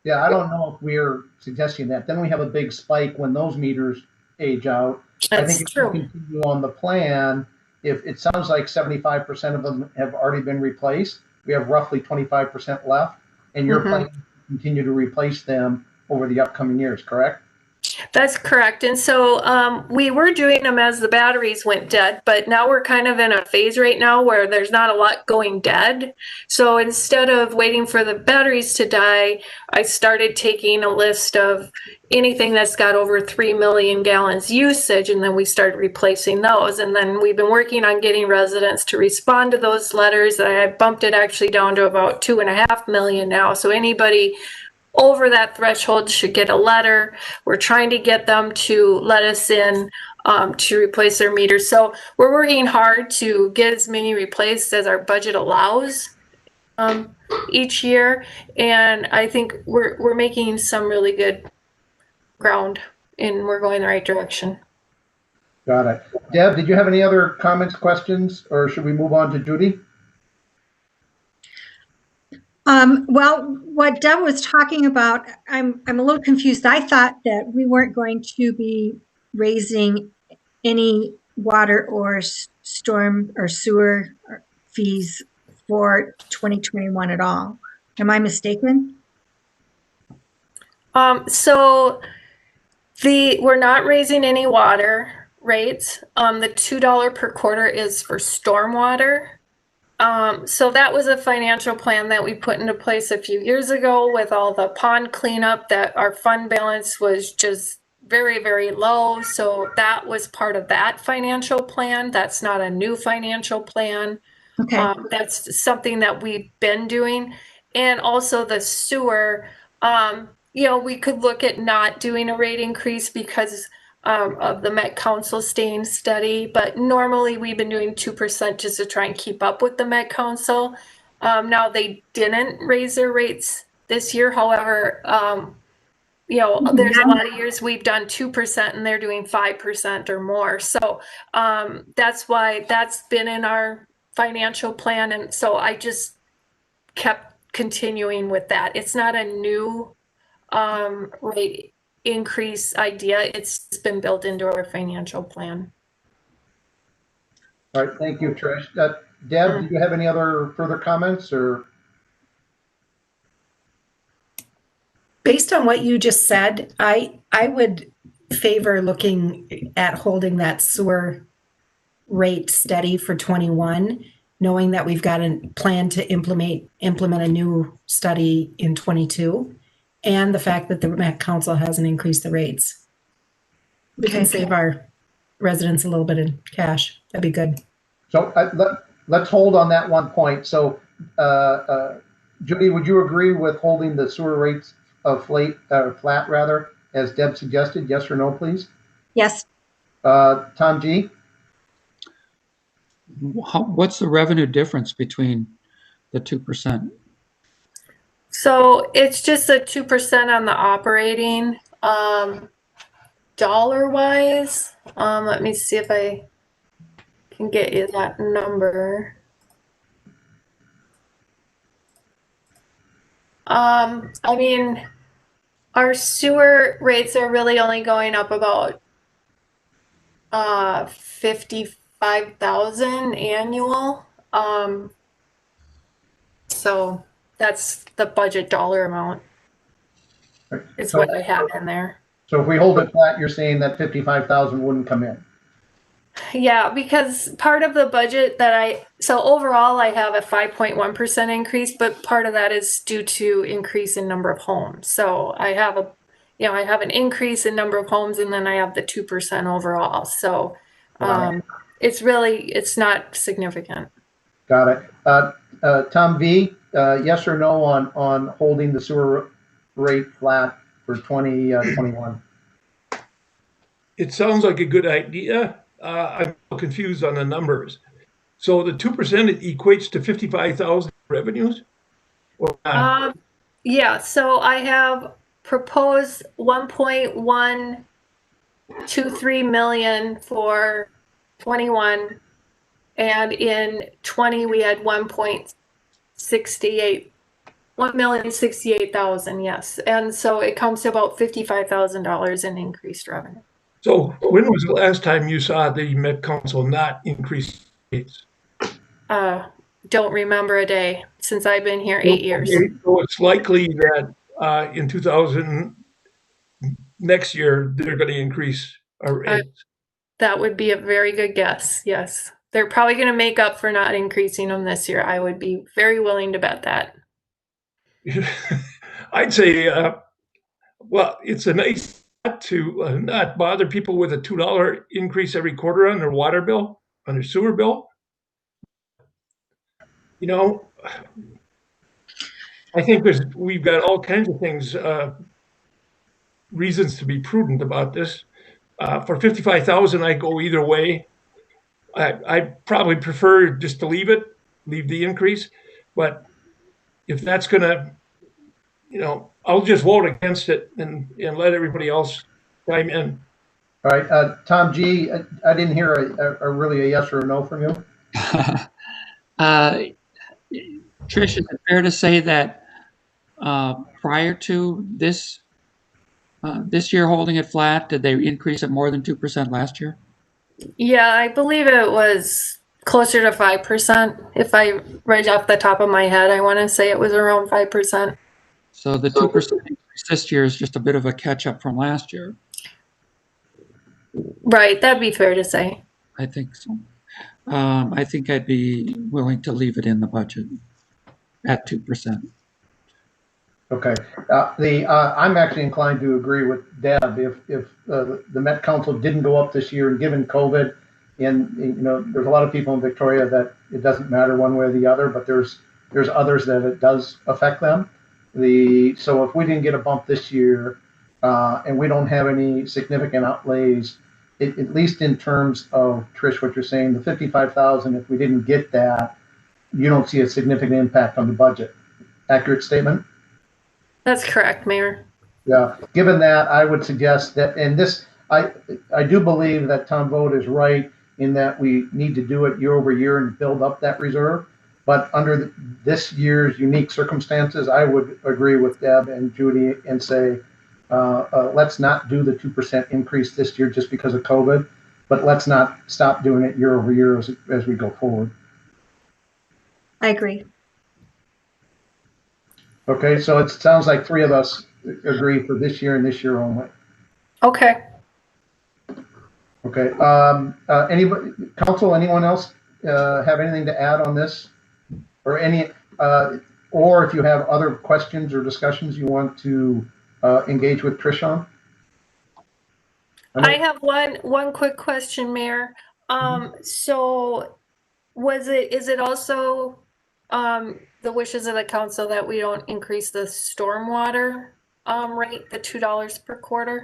Yeah, I don't know if we're suggesting that. Then we have a big spike when those meters age out. That's I think true. If we continue on the plan, if it sounds like 75% of them have already been replaced, we have roughly 25% left, and you're planning to continue to replace them over the upcoming years, correct? That's correct. And so we were doing them as the batteries went dead, but now we're kind of in a phase right now where there's not a lot going dead. So instead of waiting for the batteries to die, I started taking a list of anything that's got over 3 million gallons usage, and then we started replacing those. And then we've been working on getting residents to respond to those letters. I bumped it actually down to about 2.5 million now. So anybody over that threshold should get a letter. We're trying to get them to let us in to replace their meters. So we're working hard to get as many replaced as our budget allows each year. And I think we're making some really good ground, and we're going the right direction. Got it. Deb, did you have any other comments, questions, or should we move on to Judy? Well, what Deb was talking about, I'm a little confused. I thought that we weren't going to be raising any water or storm or sewer fees for 2021 at all. Am I mistaken? So we're not raising any water rates. The $2 per quarter is for stormwater. So that was a financial plan that we put into place a few years ago with all the pond cleanup, that our fund balance was just very, very low. So that was part of that financial plan. That's not a new financial plan. Okay. That's something that we've been doing. And also the sewer, we could look at not doing a rate increase because of the Met Council staying steady, but normally we've been doing 2% just to try and keep up with the Met Council. Now they didn't raise their rates this year. However, you know, there's a lot of years we've done 2% and they're doing 5% or more. So that's why that's been in our financial plan. And so I just kept continuing with that. It's not a new rate increase idea. It's been built into our financial plan. All right, thank you, Trish. Deb, do you have any other further comments or? Based on what you just said, I would favor looking at holding that sewer rate steady for 21, knowing that we've got a plan to implement a new study in 22, and the fact that the Met Council hasn't increased the rates. We can save our residents a little bit of cash. That'd be good. So let's hold on that one point. So, Judy, would you agree with holding the sewer rates flat rather, as Deb suggested? Yes or no, please? Yes. Tom G? What's the revenue difference between the 2%? So it's just a 2% on the operating. Dollar wise, let me see if I can get you that number. I mean, our sewer rates are really only going up about 55,000 annual. So that's the budget dollar amount. It's what I have in there. So if we hold it flat, you're saying that 55,000 wouldn't come in? Yeah, because part of the budget so overall I have a 5.1% increase, but part of that is due to increase in number of homes. So I have an increase in number of homes, and then I have the 2% overall. So it's not significant. Got it. Tom V, yes or no on holding the sewer rate flat for 2021? It sounds like a good idea. I'm confused on the numbers. So the 2% equates to 55,000 revenues? Or yeah, so I have proposed 1.123 million for 21, and in 20 we had 1,068,000, yes. And so it comes to about $55,000 in increased revenue. So when was the last time you saw the Met Council not increase rates? Don't remember a day since I've been here 8 years. So it's likely that in 2000, next year, they're going to increase our rates. That would be a very good guess, yes. They're probably going to make up for not increasing them this year. I would be very willing to bet that. I'd say, well, it's a nice to not bother people with a $2 increase every quarter on their water bill, on their sewer bill. You know, I think we've got all kinds of things, reasons to be prudent about this. For 55,000, I go either way. I probably prefer just to leave the increase. But if that's going to, I'll just vote against it and let everybody else chime in. All right, Tom G, I didn't hear a really a yes or a no from you. Trish, is it fair to say that prior to this year holding it flat, did they increase it more than 2% last year? Yeah, I believe it was closer to 5%. If I right off the top of my head, I want to say it was around 5%. So the 2% increase this year is just a bit of a catch up from last year. Right, that'd be fair to say. I think so. I think I'd be willing to leave it in the budget at 2%. Okay. I'm actually inclined to agree with Deb. If the Met Council didn't go up this year, and given COVID, and there's a lot of people in Victoria that it doesn't matter one way or the other, but there's others that it does affect them. So if we didn't get a bump this year, and we don't have any significant outlays, at least in terms of, Trish, what you're saying, the 55,000, if we didn't get that, you don't see a significant impact on the budget. Accurate statement? That's correct, Mayor. Yeah, given that, I would suggest that, and this, I do believe that Tom Vogt is right in that we need to do it year over year and build up that reserve. But under this year's unique circumstances, I would agree with Deb and Judy and say, let's not do the 2% increase this year just because of COVID, but let's not stop doing it year over year as we go forward. I agree. Okay, so it sounds like three of us agree for this year and this year only. Okay. Okay, anybody, council, anyone else have anything to add on this? Or or if you have other questions or discussions you want to engage with Trish on? I have one quick question, Mayor. So is it also the wishes of the council that we don't increase the stormwater rate, the $2 per quarter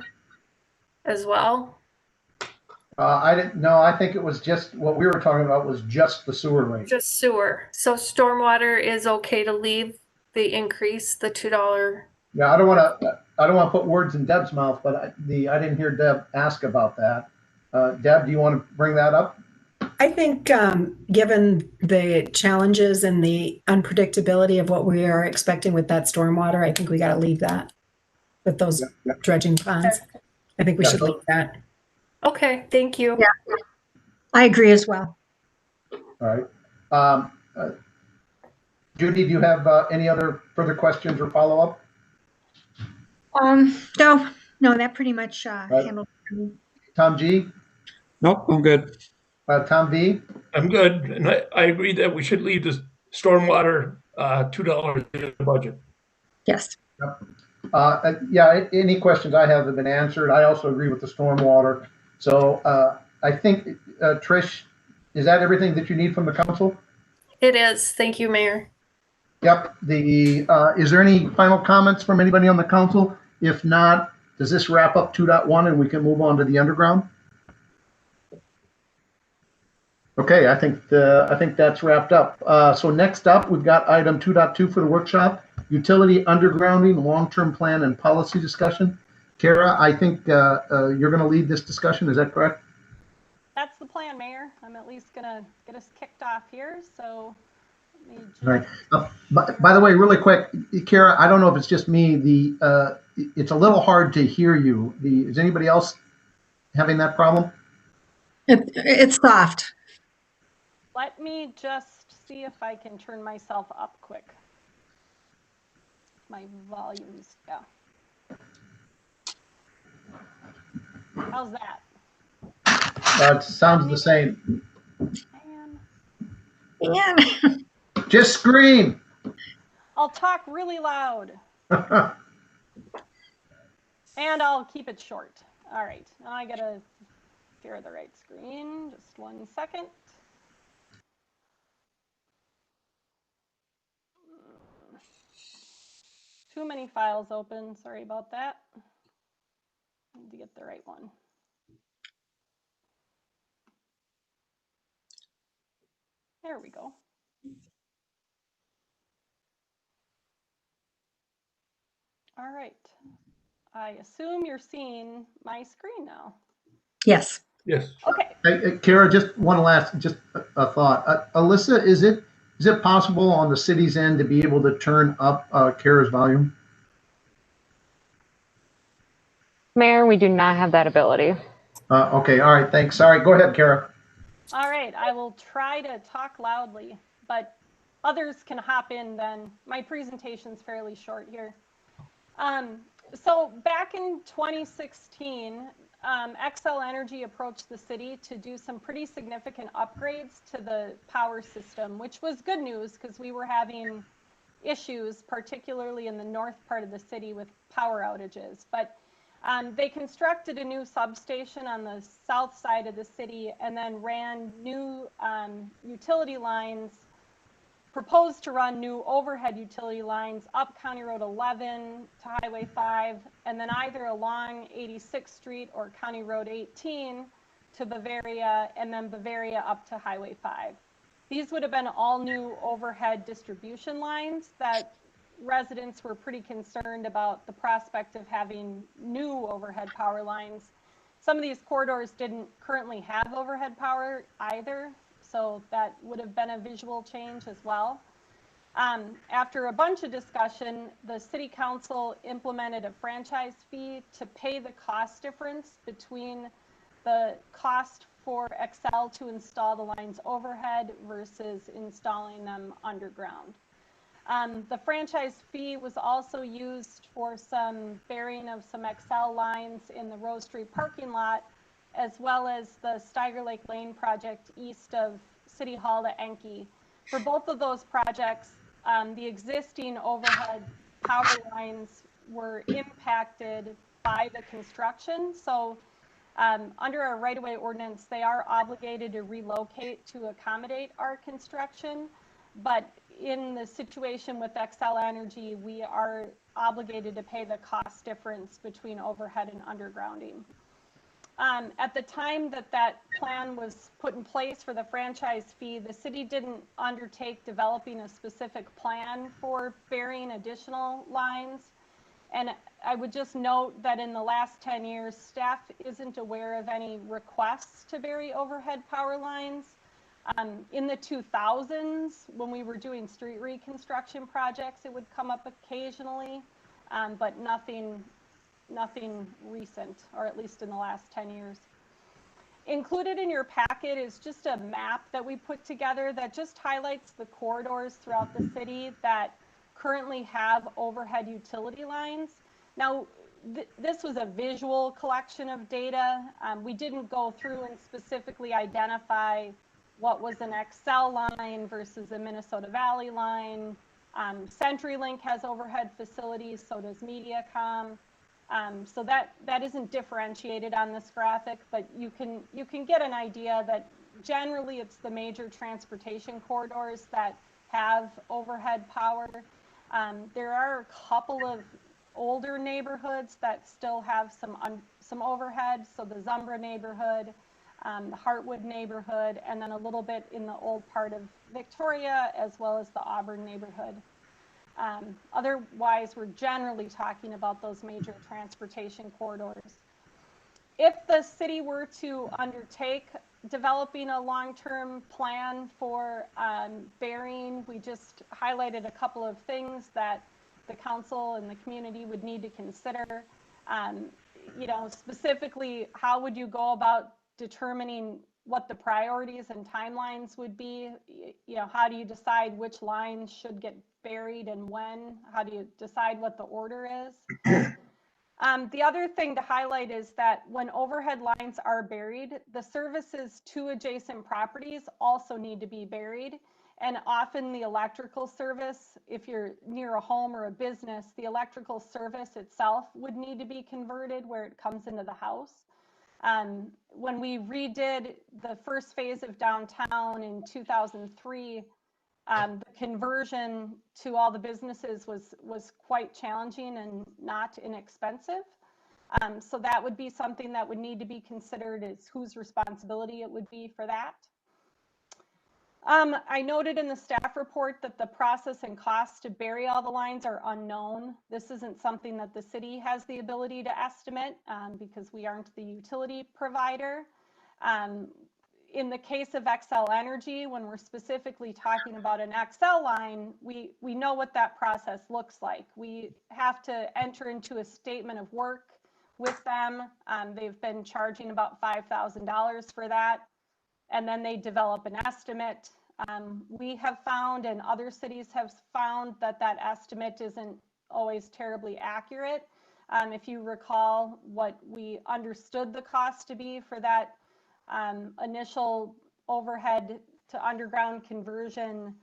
as well? I didn't know. I think it was just what we were talking about was just the sewer rate. Just sewer. So stormwater is okay to leave the increase, the $2. Yeah, I don't want to put words in Deb's mouth, but I didn't hear Deb ask about that. Deb, do you want to bring that up? I think given the challenges and the unpredictability of what we are expecting with that stormwater, I think we got to leave that with those dredging ponds. I think we should leave that. Okay, thank you. Yeah, I agree as well. All right. Judy, do you have any other further questions or follow-up? No, that pretty much handled it. Tom G? Nope, I'm good. Tom V? I'm good, and I agree that we should leave the stormwater $2 in the budget. Yes. Yeah, any questions I have been answered. I also agree with the stormwater. So I think, Trish, is that everything that you need from the council? It is. Thank you, Mayor. Yep. Is there any final comments from anybody on the council? If not, does this wrap up 2.1 and we can move on to the underground? Okay, I think that's wrapped up. So next up, we've got item 2.2 for the workshop, utility undergrounding, long-term plan and policy discussion. Kara, I think you're going to lead this discussion. Is that correct? That's the plan, Mayor. I'm at least gonna get us kicked off here. So, right. By the way, really quick, Kara, I don't know if it's just me. It's a little hard to hear you. Is anybody else having that problem? It's soft. let me just see if I can turn myself up quick. My volumes, yeah. How's that? It sounds the same. Man. Just scream. I'll talk really loud. And I'll keep it short. All right, now I gotta share the right screen. Just 1 second. Too many files open. Sorry about that. Need to get the right one. There we go. All right. I assume you're seeing my screen now. Yes. Yes. Okay. Kara, just one last, just a thought. Alyssa, is it possible on the city's end to be able to turn up Kara's volume? Mayor, we do not have that ability. Okay, all right, thanks. Sorry, go ahead, Kara. All right, I will try to talk loudly, but others can hop in then. My presentation's fairly short here. So back in 2016, Xcel Energy approached the city to do some pretty significant upgrades to the power system, which was good news because we were having issues, particularly in the north part of the city with power outages. But they constructed a new substation on the south side of the city and then ran new utility lines, proposed to run new overhead utility lines up County Road 11 to Highway 5, and then either along 86th Street or County Road 18 to Bavaria, and then Bavaria up to Highway 5. These would have been all new overhead distribution lines that residents were pretty concerned about the prospect of having new overhead power lines. Some of these corridors didn't currently have overhead power either, so that would have been a visual change as well. After a bunch of discussion, the city council implemented a franchise fee to pay the cost difference between the cost for Xcel to install the lines overhead versus installing them underground. The franchise fee was also used for some burying of some Xcel lines in the Rose Street parking lot, as well as the Steiger Lake Lane project east of City Hall to Enke. For both of those projects, the existing overhead power lines were impacted by the construction. So under our right-of-way ordinance, they are obligated to relocate to accommodate our construction. But in the situation with Xcel Energy, we are obligated to pay the cost difference between overhead and undergrounding. At the time that plan was put in place for the franchise fee, the city didn't undertake developing a specific plan for burying additional lines. And I would just note that in the last 10 years, staff isn't aware of any requests to bury overhead power lines. In the 2000s, when we were doing street reconstruction projects, it would come up occasionally, but nothing recent, or at least in the last 10 years. Included in your packet is just a map that we put together that just highlights the corridors throughout the city that currently have overhead utility lines. Now, this was a visual collection of data. We didn't go through and specifically identify what was an Xcel line versus a Minnesota Valley line. CenturyLink has overhead facilities, so does Mediacom. So that isn't differentiated on this graphic, but you can get an idea that generally it's the major transportation corridors that have overhead power. There are a couple of older neighborhoods that still have some overhead. So the Zumbra neighborhood, the Hartwood neighborhood, and then a little bit in the old part of Victoria, as well as the Auburn neighborhood. Otherwise, we're generally talking about those major transportation corridors. If the city were to undertake developing a long-term plan for burying, we just highlighted a couple of things that the council and the community would need to consider. You know, specifically, how would you go about determining what the priorities and timelines would be? You know, how do you decide which lines should get buried and when? How do you decide what the order is? The other thing to highlight is that when overhead lines are buried, the services to adjacent properties also need to be buried. And often the electrical service, if you're near a home or a business, the electrical service itself would need to be converted where it comes into the house. When we redid the first phase of downtown in 2003, the conversion to all the businesses was quite challenging and not inexpensive. So that would be something that would need to be considered, is whose responsibility it would be for that. I noted in the staff report that the process and cost to bury all the lines are unknown. This isn't something that the city has the ability to estimate because we aren't the utility provider. In the case of Xcel Energy, when we're specifically talking about an Xcel line, we know what that process looks like. We have to enter into a statement of work with them. They've been charging about $5,000 for that. And then they develop an estimate. We have found, and other cities have found, that that estimate isn't always terribly accurate. If you recall what we understood the cost to be for that initial overhead to underground conversion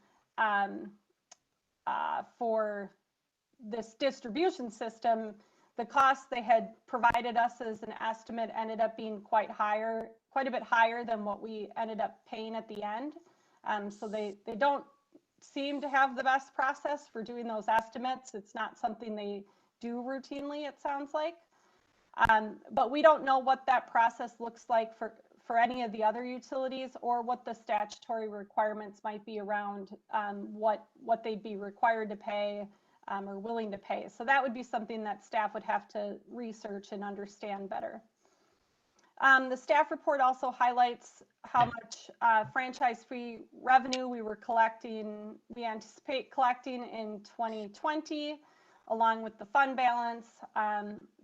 for this distribution system, the cost they had provided us as an estimate ended up being quite a bit higher than what we ended up paying at the end. So they don't seem to have the best process for doing those estimates. It's not something they do routinely, it sounds like. But we don't know what that process looks like for any of the other utilities, or what the statutory requirements might be around what they'd be required to pay are willing to pay. So that would be something that staff would have to research and understand better. The staff report also highlights how much franchise fee revenue we anticipate collecting in 2020, along with the fund balance.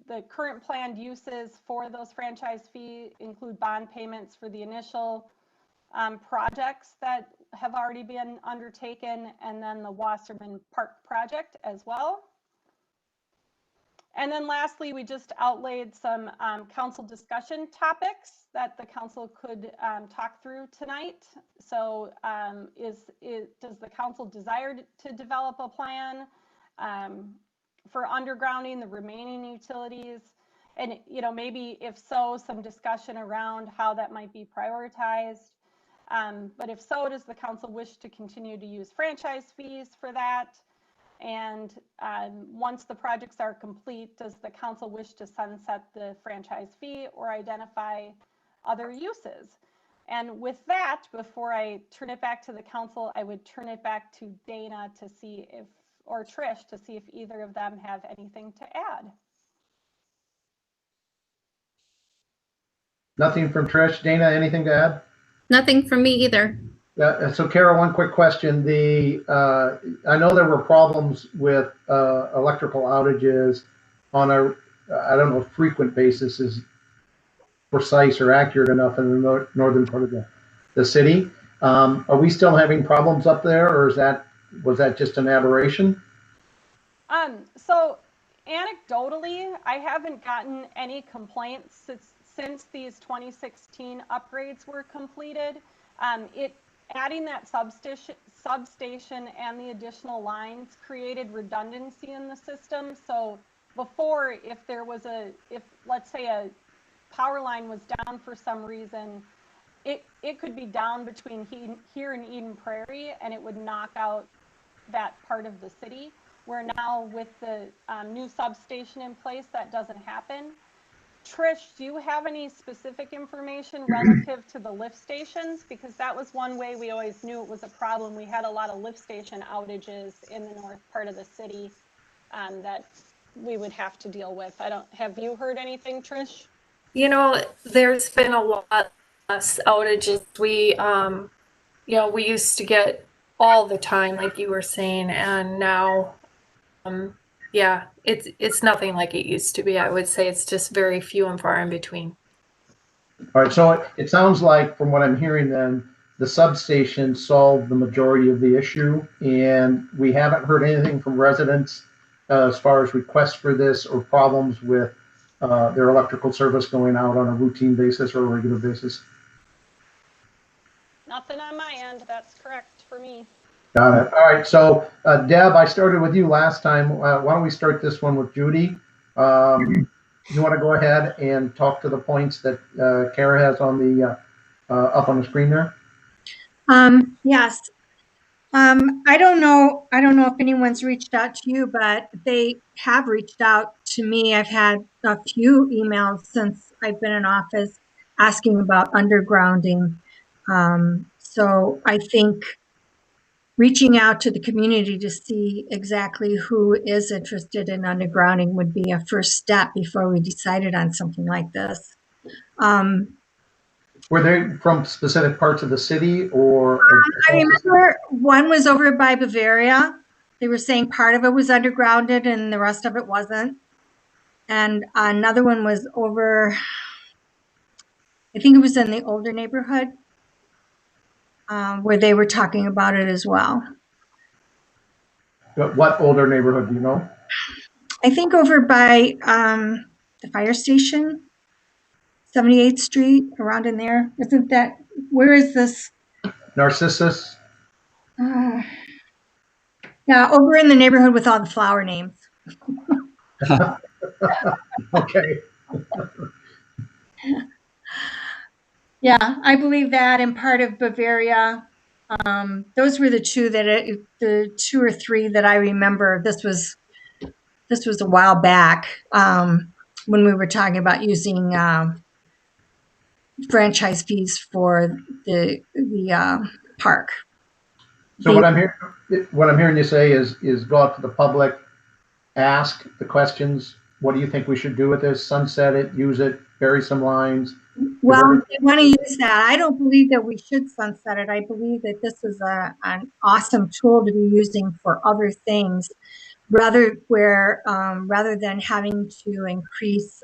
The current planned uses for those franchise fees include bond payments for the initial projects that have already been undertaken, and then the Wasserman Park project as well. And then lastly, we just outlaid some council discussion topics that the council could talk through tonight. So does the council desire to develop a plan for undergrounding the remaining utilities? And, you know, maybe if so, some discussion around how that might be prioritized. But if so, does the council wish to continue to use franchise fees for that? And once the projects are complete, does the council wish to sunset the franchise fee or identify other uses? And with that, before I turn it back to the council, I would turn it back to Dana to see if, or Trish, to see if either of them have anything to add. Nothing from Trish. Dana, anything to add? Nothing from me either. So Kara, one quick question. I know there were problems with electrical outages on a, I don't know if frequent basis is precise or accurate enough in the northern part of the city. Are we still having problems up there, or was that just an aberration? So anecdotally, I haven't gotten any complaints since these 2016 upgrades were completed. Adding that substation and the additional lines created redundancy in the system. So before, if let's say a power line was down for some reason, it could be down between here and Eden Prairie, and it would knock out that part of the city. Where now with the new substation in place, that doesn't happen. Trish, do you have any specific information relative to the lift stations? Because that was one way we always knew it was a problem. We had a lot of lift station outages in the north part of the city that we would have to deal with. Have you heard anything, Trish? You know, there's been a lot less outages. We, you know, we used to get all the time, like you were saying, and now, yeah, it's nothing like it used to be. I would say it's just very few and far in between. All right, so it sounds like, from what I'm hearing then, the substation solved the majority of the issue, and we haven't heard anything from residents as far as requests for this or problems with their electrical service going out on a routine basis or a regular basis. Nothing on my end. That's correct for me. Got it. All right. So, Deb, I started with you last time. Why don't we start this one with Judy? You want to go ahead and talk to the points that Kara has on the up on the screen there? Yes. I don't know if anyone's reached out to you, but they have reached out to me. I've had a few emails since I've been in office asking about undergrounding. So I think reaching out to the community to see exactly who is interested in undergrounding would be a first step before we decided on something like this. Were they from specific parts of the city or? I remember one was over by Bavaria. They were saying part of it was undergrounded and the rest of it wasn't. And another one was over, I think it was in the older neighborhood, where they were talking about it as well. What older neighborhood do you know? I think over by the fire station, 78th Street, around in there. Isn't that, where is this? Narcissus? Yeah, over in the neighborhood with all the flower names. Okay. Yeah, I believe that, and part of Bavaria. Those were the two or three that I remember. This was a while back when we were talking about using franchise fees for the park. So what I'm hearing you say is go out to the public, ask the questions. What do you think we should do with this? Sunset it, use it, bury some lines. Well, they want to use that. I don't believe that we should sunset it. I believe that this is an awesome tool to be using for other things, rather than having to increase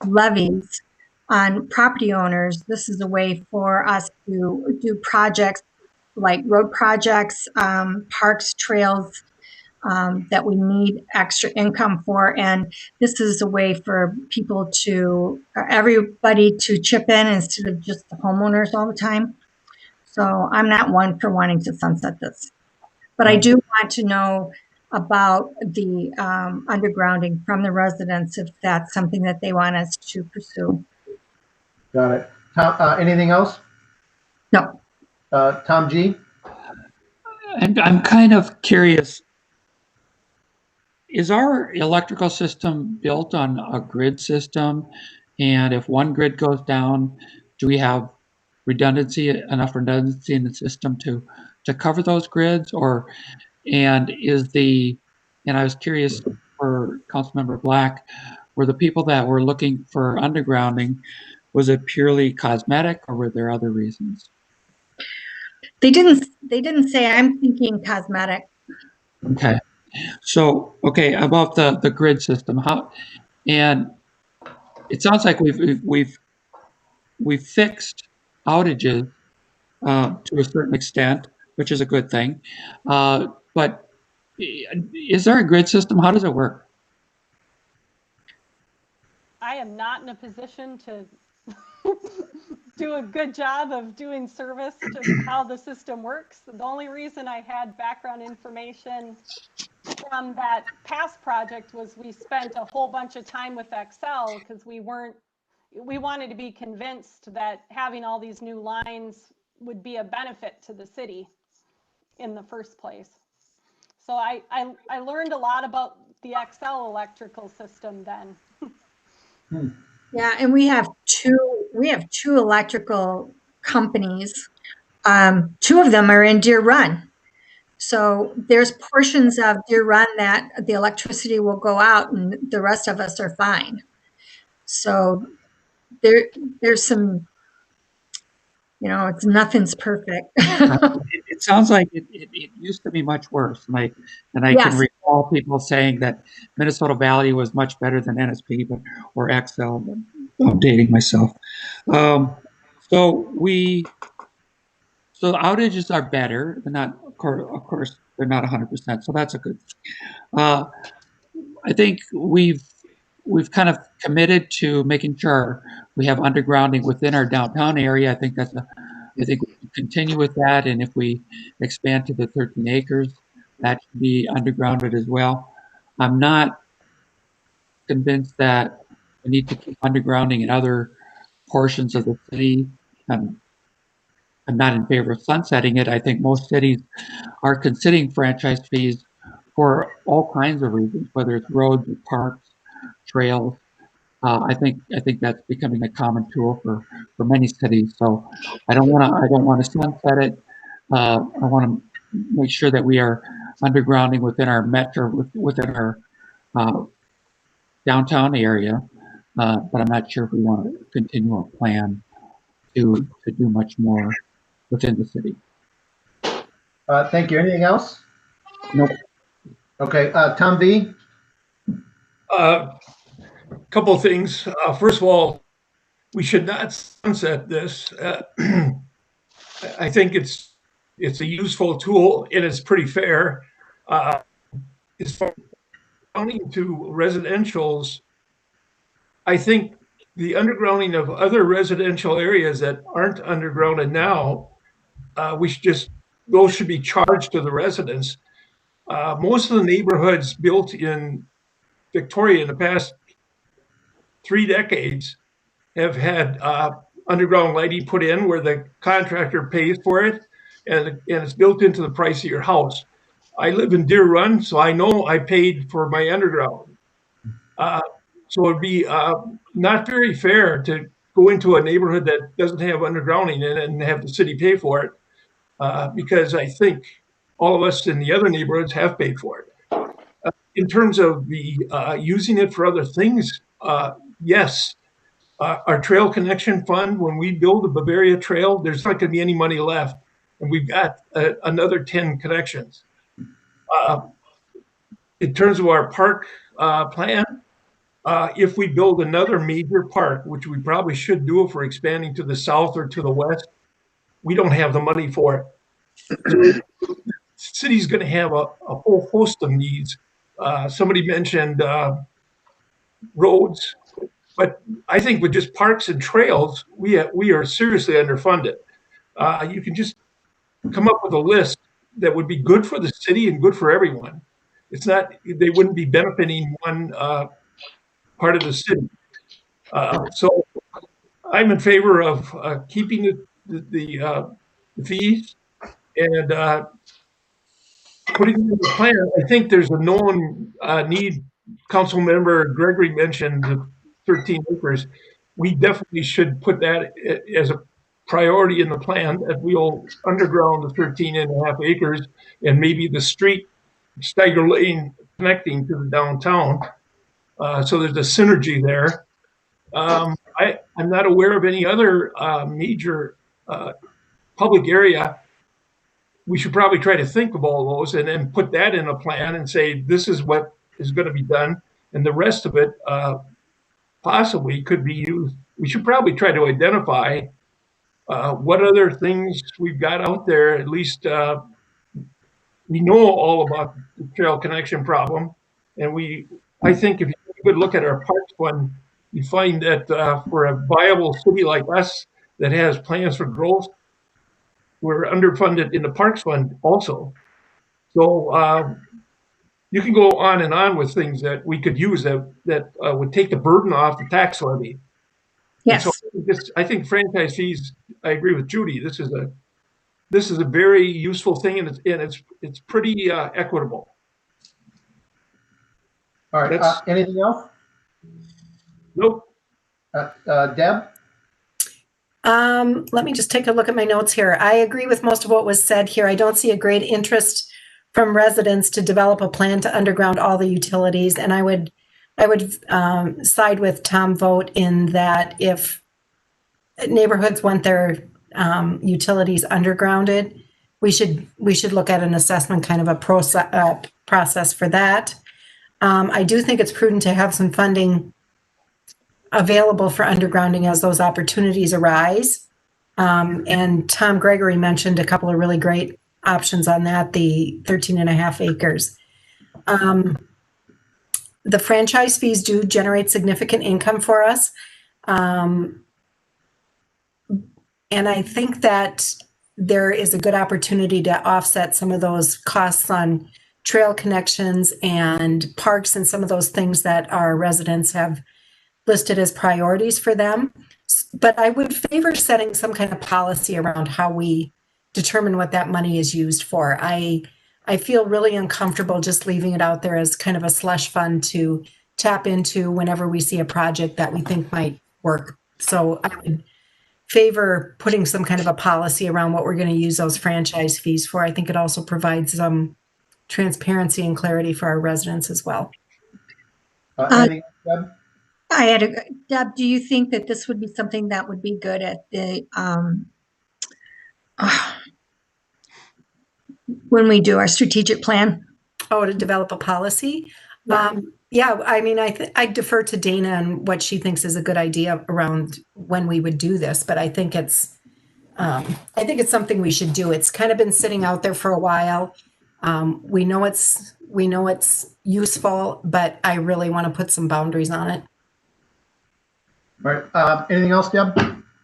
levies on property owners. This is a way for us to do projects like road projects, parks, trails, that we need extra income for. And this is a way for everybody to chip in instead of just the homeowners all the time. So I'm not one for wanting to sunset this. But I do want to know about the undergrounding from the residents if that's something that they want us to pursue. Got it. Tom, anything else? No. Tom G? And I'm kind of curious, is our electrical system built on a grid system? And if one grid goes down, do we have enough redundancy in the system to cover those grids? And I was curious for Councilmember Black, were the people that were looking for undergrounding, was it purely cosmetic or were there other reasons? They didn't say. I'm thinking cosmetic. Okay. So, about the grid system, and it sounds like we've fixed outages to a certain extent, which is a good thing. But is there a grid system? How does it work? I am not in a position to do a good job of doing service to how the system works. The only reason I had background information from that past project was we spent a whole bunch of time with Excel because we wanted to be convinced that having all these new lines would be a benefit to the city in the first place. So I learned a lot about the Excel electrical system then. Yeah, and we have two electrical companies. Two of them are in Deer Run. So there's portions of Deer Run that the electricity will go out and the rest of us are fine. So there's some, nothing's perfect. It sounds like it used to be much worse. And I Yes. can recall people saying that Minnesota Valley was much better than NSP or XL, but I'm dating myself. So outages are better. They're not, of course, they're not 100%. So that's a good thing. I think we've kind of committed to making sure we have undergrounding within our downtown area. I think we can continue with that, and if we expand to the 13 acres, that should be undergrounded as well. I'm not convinced that we need to keep undergrounding in other portions of the city. I'm not in favor of sunsetting it. I think most cities are considering franchise fees for all kinds of reasons, whether it's roads or parks, trails. I think that's becoming a common tool for many cities. So I don't want to sunset it. I want to make sure that we are undergrounding within our metro, within our downtown area. But I'm not sure if we want to continue a plan to do much more within the city. Thank you. Anything else? Nope. Okay. Tom B? Couple of things. First of all, we should not sunset this. I think it's a useful tool and it's pretty fair. As far as accounting to residentials, I think the undergrounding of other residential areas that aren't undergrounded now, those should be charged to the residents. Most of the neighborhoods built in Victoria in the past 3 decades have had underground lighting put in where the contractor pays for it, and it's built into the price of your house. I live in Deer Run, so I know I paid for my underground. So it'd be not very fair to go into a neighborhood that doesn't have undergrounding in it and have the city pay for it, because I think all of us in the other neighborhoods have paid for it. in terms of the using it for other things, yes. Our trail connection fund, when we build a Bavaria trail, there's not going to be any money left. And we've got another 10 connections. In terms of our park plan, if we build another major park, which we probably should do if we're expanding to the south or to the west, we don't have the money for it. So the city's going to have a whole host of needs. Somebody mentioned roads, but I think with just parks and trails, we are seriously underfunded. You can just come up with a list that would be good for the city and good for everyone. It's not, they wouldn't be benefiting one part of the city. So I'm in favor of keeping the fees and putting it in the plan. I think there's a known need. Council member Gregory mentioned the 13 acres. We definitely should put that as a priority in the plan, that we'll underground the 13.5 acres and maybe the street Steiger Lane connecting to the downtown. So there's a synergy there. I'm not aware of any other major public area. We should probably try to think of all those and then put that in a plan and say, this is what is going to be done. And the rest of it possibly could be used. We should probably try to identify what other things we've got out there. At least we know all about the trail connection problem. And I think if you take a good look at our parks fund, you find that for a viable city like us that has plans for growth, we're underfunded in the parks fund also. So you can go on and on with things that we could use that would take the burden off the tax levy. Yes. So I think franchise fees, I agree with Judy. This is a very useful thing, and it's pretty equitable. All right. Anything else? Nope. Deb? Let me just take a look at my notes here. I agree with most of what was said here. I don't see a great interest from residents to develop a plan to underground all the utilities. And I would side with Tom Vogt in that if neighborhoods want their utilities undergrounded, we should look at an assessment kind of a process for that. I do think it's prudent to have some funding available for undergrounding as those opportunities arise. And Tom Gregory mentioned a couple of really great options on that, the 13.5 acres. The franchise fees do generate significant income for us. And I think that there is a good opportunity to offset some of those costs on trail connections and parks and some of those things that our residents have listed as priorities for them. But I would favor setting some kind of policy around how we determine what that money is used for. I feel really uncomfortable just leaving it out there as kind of a slush fund to tap into whenever we see a project that we think might work. So I would favor putting some kind of a policy around what we're going to use those franchise fees for. I think it also provides some transparency and clarity for our residents as well. Anything, Deb? Deb, do you think that this would be something that would be good at the, when we do our strategic plan? Oh, to develop a policy? Yeah, I mean, I defer to Dana and what she thinks is a good idea around when we would do this, but I think it's something we should do. It's kind of been sitting out there for a while. We know it's useful, but I really want to put some boundaries on it. All right. Anything else, Deb?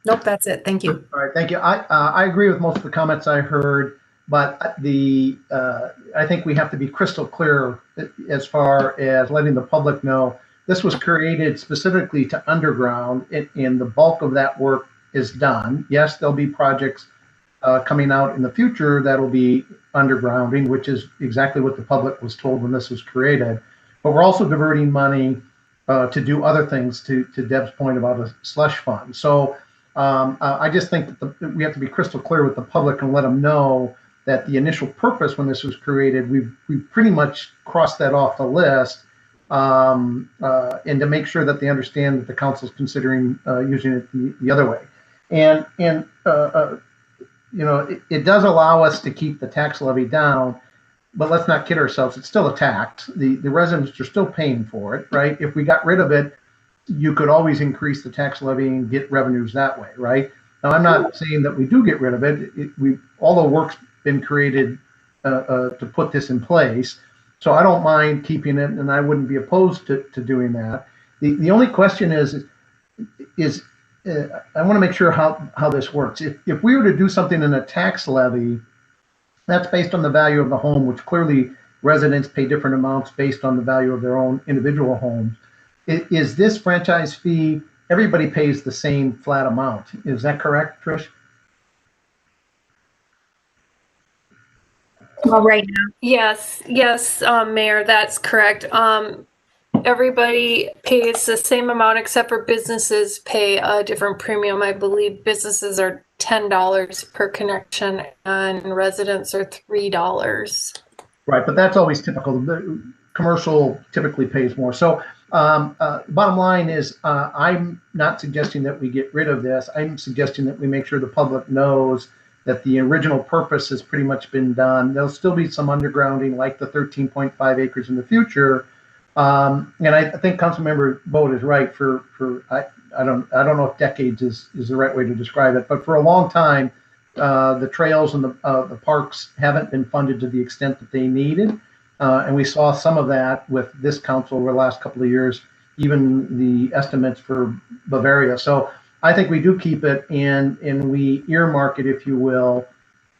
Nope, that's it. Thank you. All right. Thank you. I agree with most of the comments I heard, but I think we have to be crystal clear as far as letting the public know this was created specifically to underground, and the bulk of that work is done. Yes, there'll be projects coming out in the future that'll be undergrounding, which is exactly what the public was told when this was created. But we're also diverting money to do other things, to Deb's point about a slush fund. So I just think that we have to be crystal clear with the public and let them know that the initial purpose when this was created, we've pretty much crossed that off the list, and to make sure that they understand that the council's considering using it the other way. And it does allow us to keep the tax levy down, but let's not kid ourselves. It's still a tax. The residents are still paying for it, right? If we got rid of it, you could always increase the tax levy and get revenues that way, right? Now, I'm not saying that we do get rid of it. All the work's been created to put this in place. So I don't mind keeping it, and I wouldn't be opposed to doing that. The only question is I want to make sure how this works. If we were to do something in a tax levy, that's based on the value of the home, which clearly residents pay different amounts based on the value of their own individual homes. Is this franchise fee, everybody pays the same flat amount? Is that correct, Trish? Well, right now. Yes, Mayor, that's correct. Everybody pays the same amount except for businesses pay a different premium. I believe businesses are $10 per connection and residents are $3. Right, but that's always typical. The commercial typically pays more. So bottom line is I'm not suggesting that we get rid of this. I'm suggesting that we make sure the public knows that the original purpose has pretty much been done. There'll still be some undergrounding like the 13.5 acres in the future. And I think Councilmember Vogt is right. I don't know if decades is the right way to describe it, but for a long time, the trails and the parks haven't been funded to the extent that they needed. And we saw some of that with this council over the last couple of years, even the estimates for Bavaria. So I think we do keep it and we earmark it, if you will,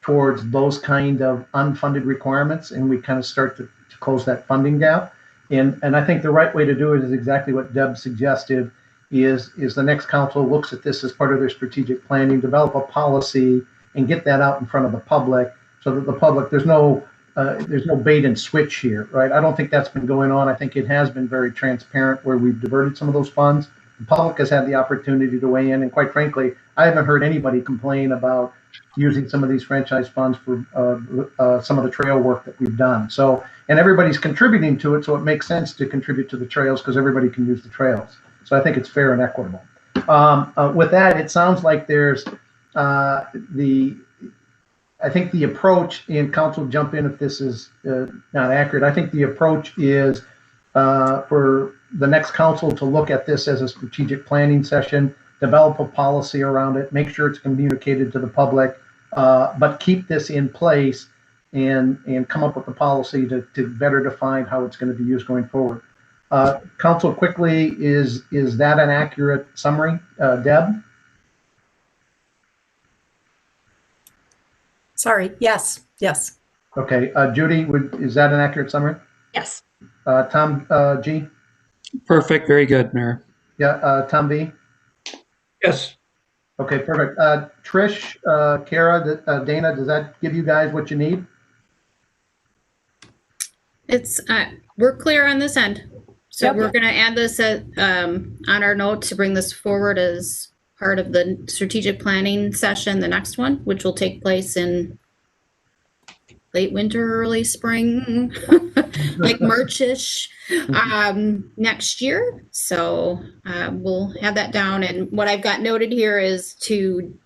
towards those kind of unfunded requirements, and we kind of start to close that funding gap. And I think the right way to do it is exactly what Deb suggested, is the next council looks at this as part of their strategic planning, develop a policy, and get that out in front of the public so that the public, there's no bait and switch here, right? I don't think that's been going on. I think it has been very transparent where we've diverted some of those funds. The public has had the opportunity to weigh in, and quite frankly, I haven't heard anybody complain about using some of these franchise funds for some of the trail work that we've done. So, and everybody's contributing to it, so it makes sense to contribute to the trails because everybody can use the trails. So I think it's fair and equitable. With that, it sounds like there's I think the approach, and council jump in if this is not accurate, I think the approach is for the next council to look at this as a strategic planning session, develop a policy around it, make sure it's communicated to the public, but keep this in place and come up with a policy to better define how it's going to be used going forward. Council, quickly, is that an accurate summary? Deb? Sorry, yes. Okay, Judy, is that an accurate summary? Yes. Tom G? Perfect. Very good, Mayor. Yeah, Tom V? Yes. Okay, perfect. Trish, Kara, Dana, does that give you guys what you need? It's we're clear on this end. So Yep. we're going to add this on our note to bring this forward as part of the strategic planning session, the next one, which will take place in late winter, early spring, like March-ish next year. So we'll have that down. And what I've got noted here is to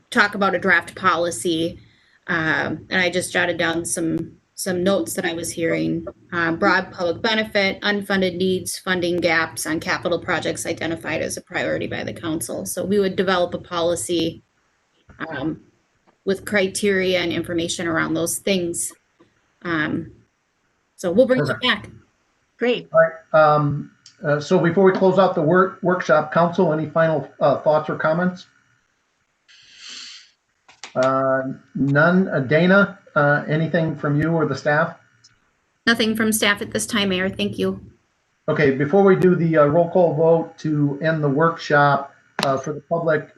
talk about a draft policy. And I just jotted down some notes that I was hearing. Broad public benefit, unfunded needs, funding gaps on capital projects identified as a priority by the council. So we would develop a policy with criteria and information around those things. So we'll bring it back. Great. All right. So before we close out the workshop, council, any final thoughts or comments? None. Dana, anything from you or the staff? Nothing from staff at this time, Mayor. Thank you. Okay, before we do the roll call vote to end the workshop, for the public,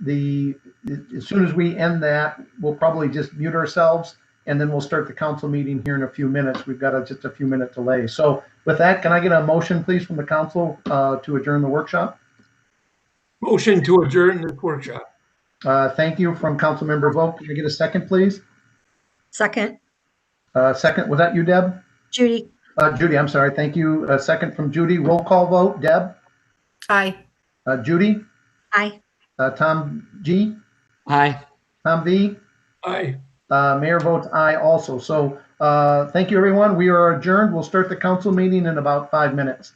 as soon as we end that, we'll probably just mute ourselves and then we'll start the council meeting here in a few minutes. We've got just a few minute delay. So with that, can I get a motion, please, from the council to adjourn the workshop? Motion to adjourn this workshop. Thank you from Councilmember Vogt. Can I get a second, please? Second, Second, was that you, Deb? Judy. Judy, I'm sorry. Thank you. Second from Judy. Roll call vote. Deb? Aye. Judy? Aye. Tom G? Aye. Tom V? Aye. Mayor votes aye also. So thank you, everyone. We are adjourned. We'll start the council meeting in about 5 minutes.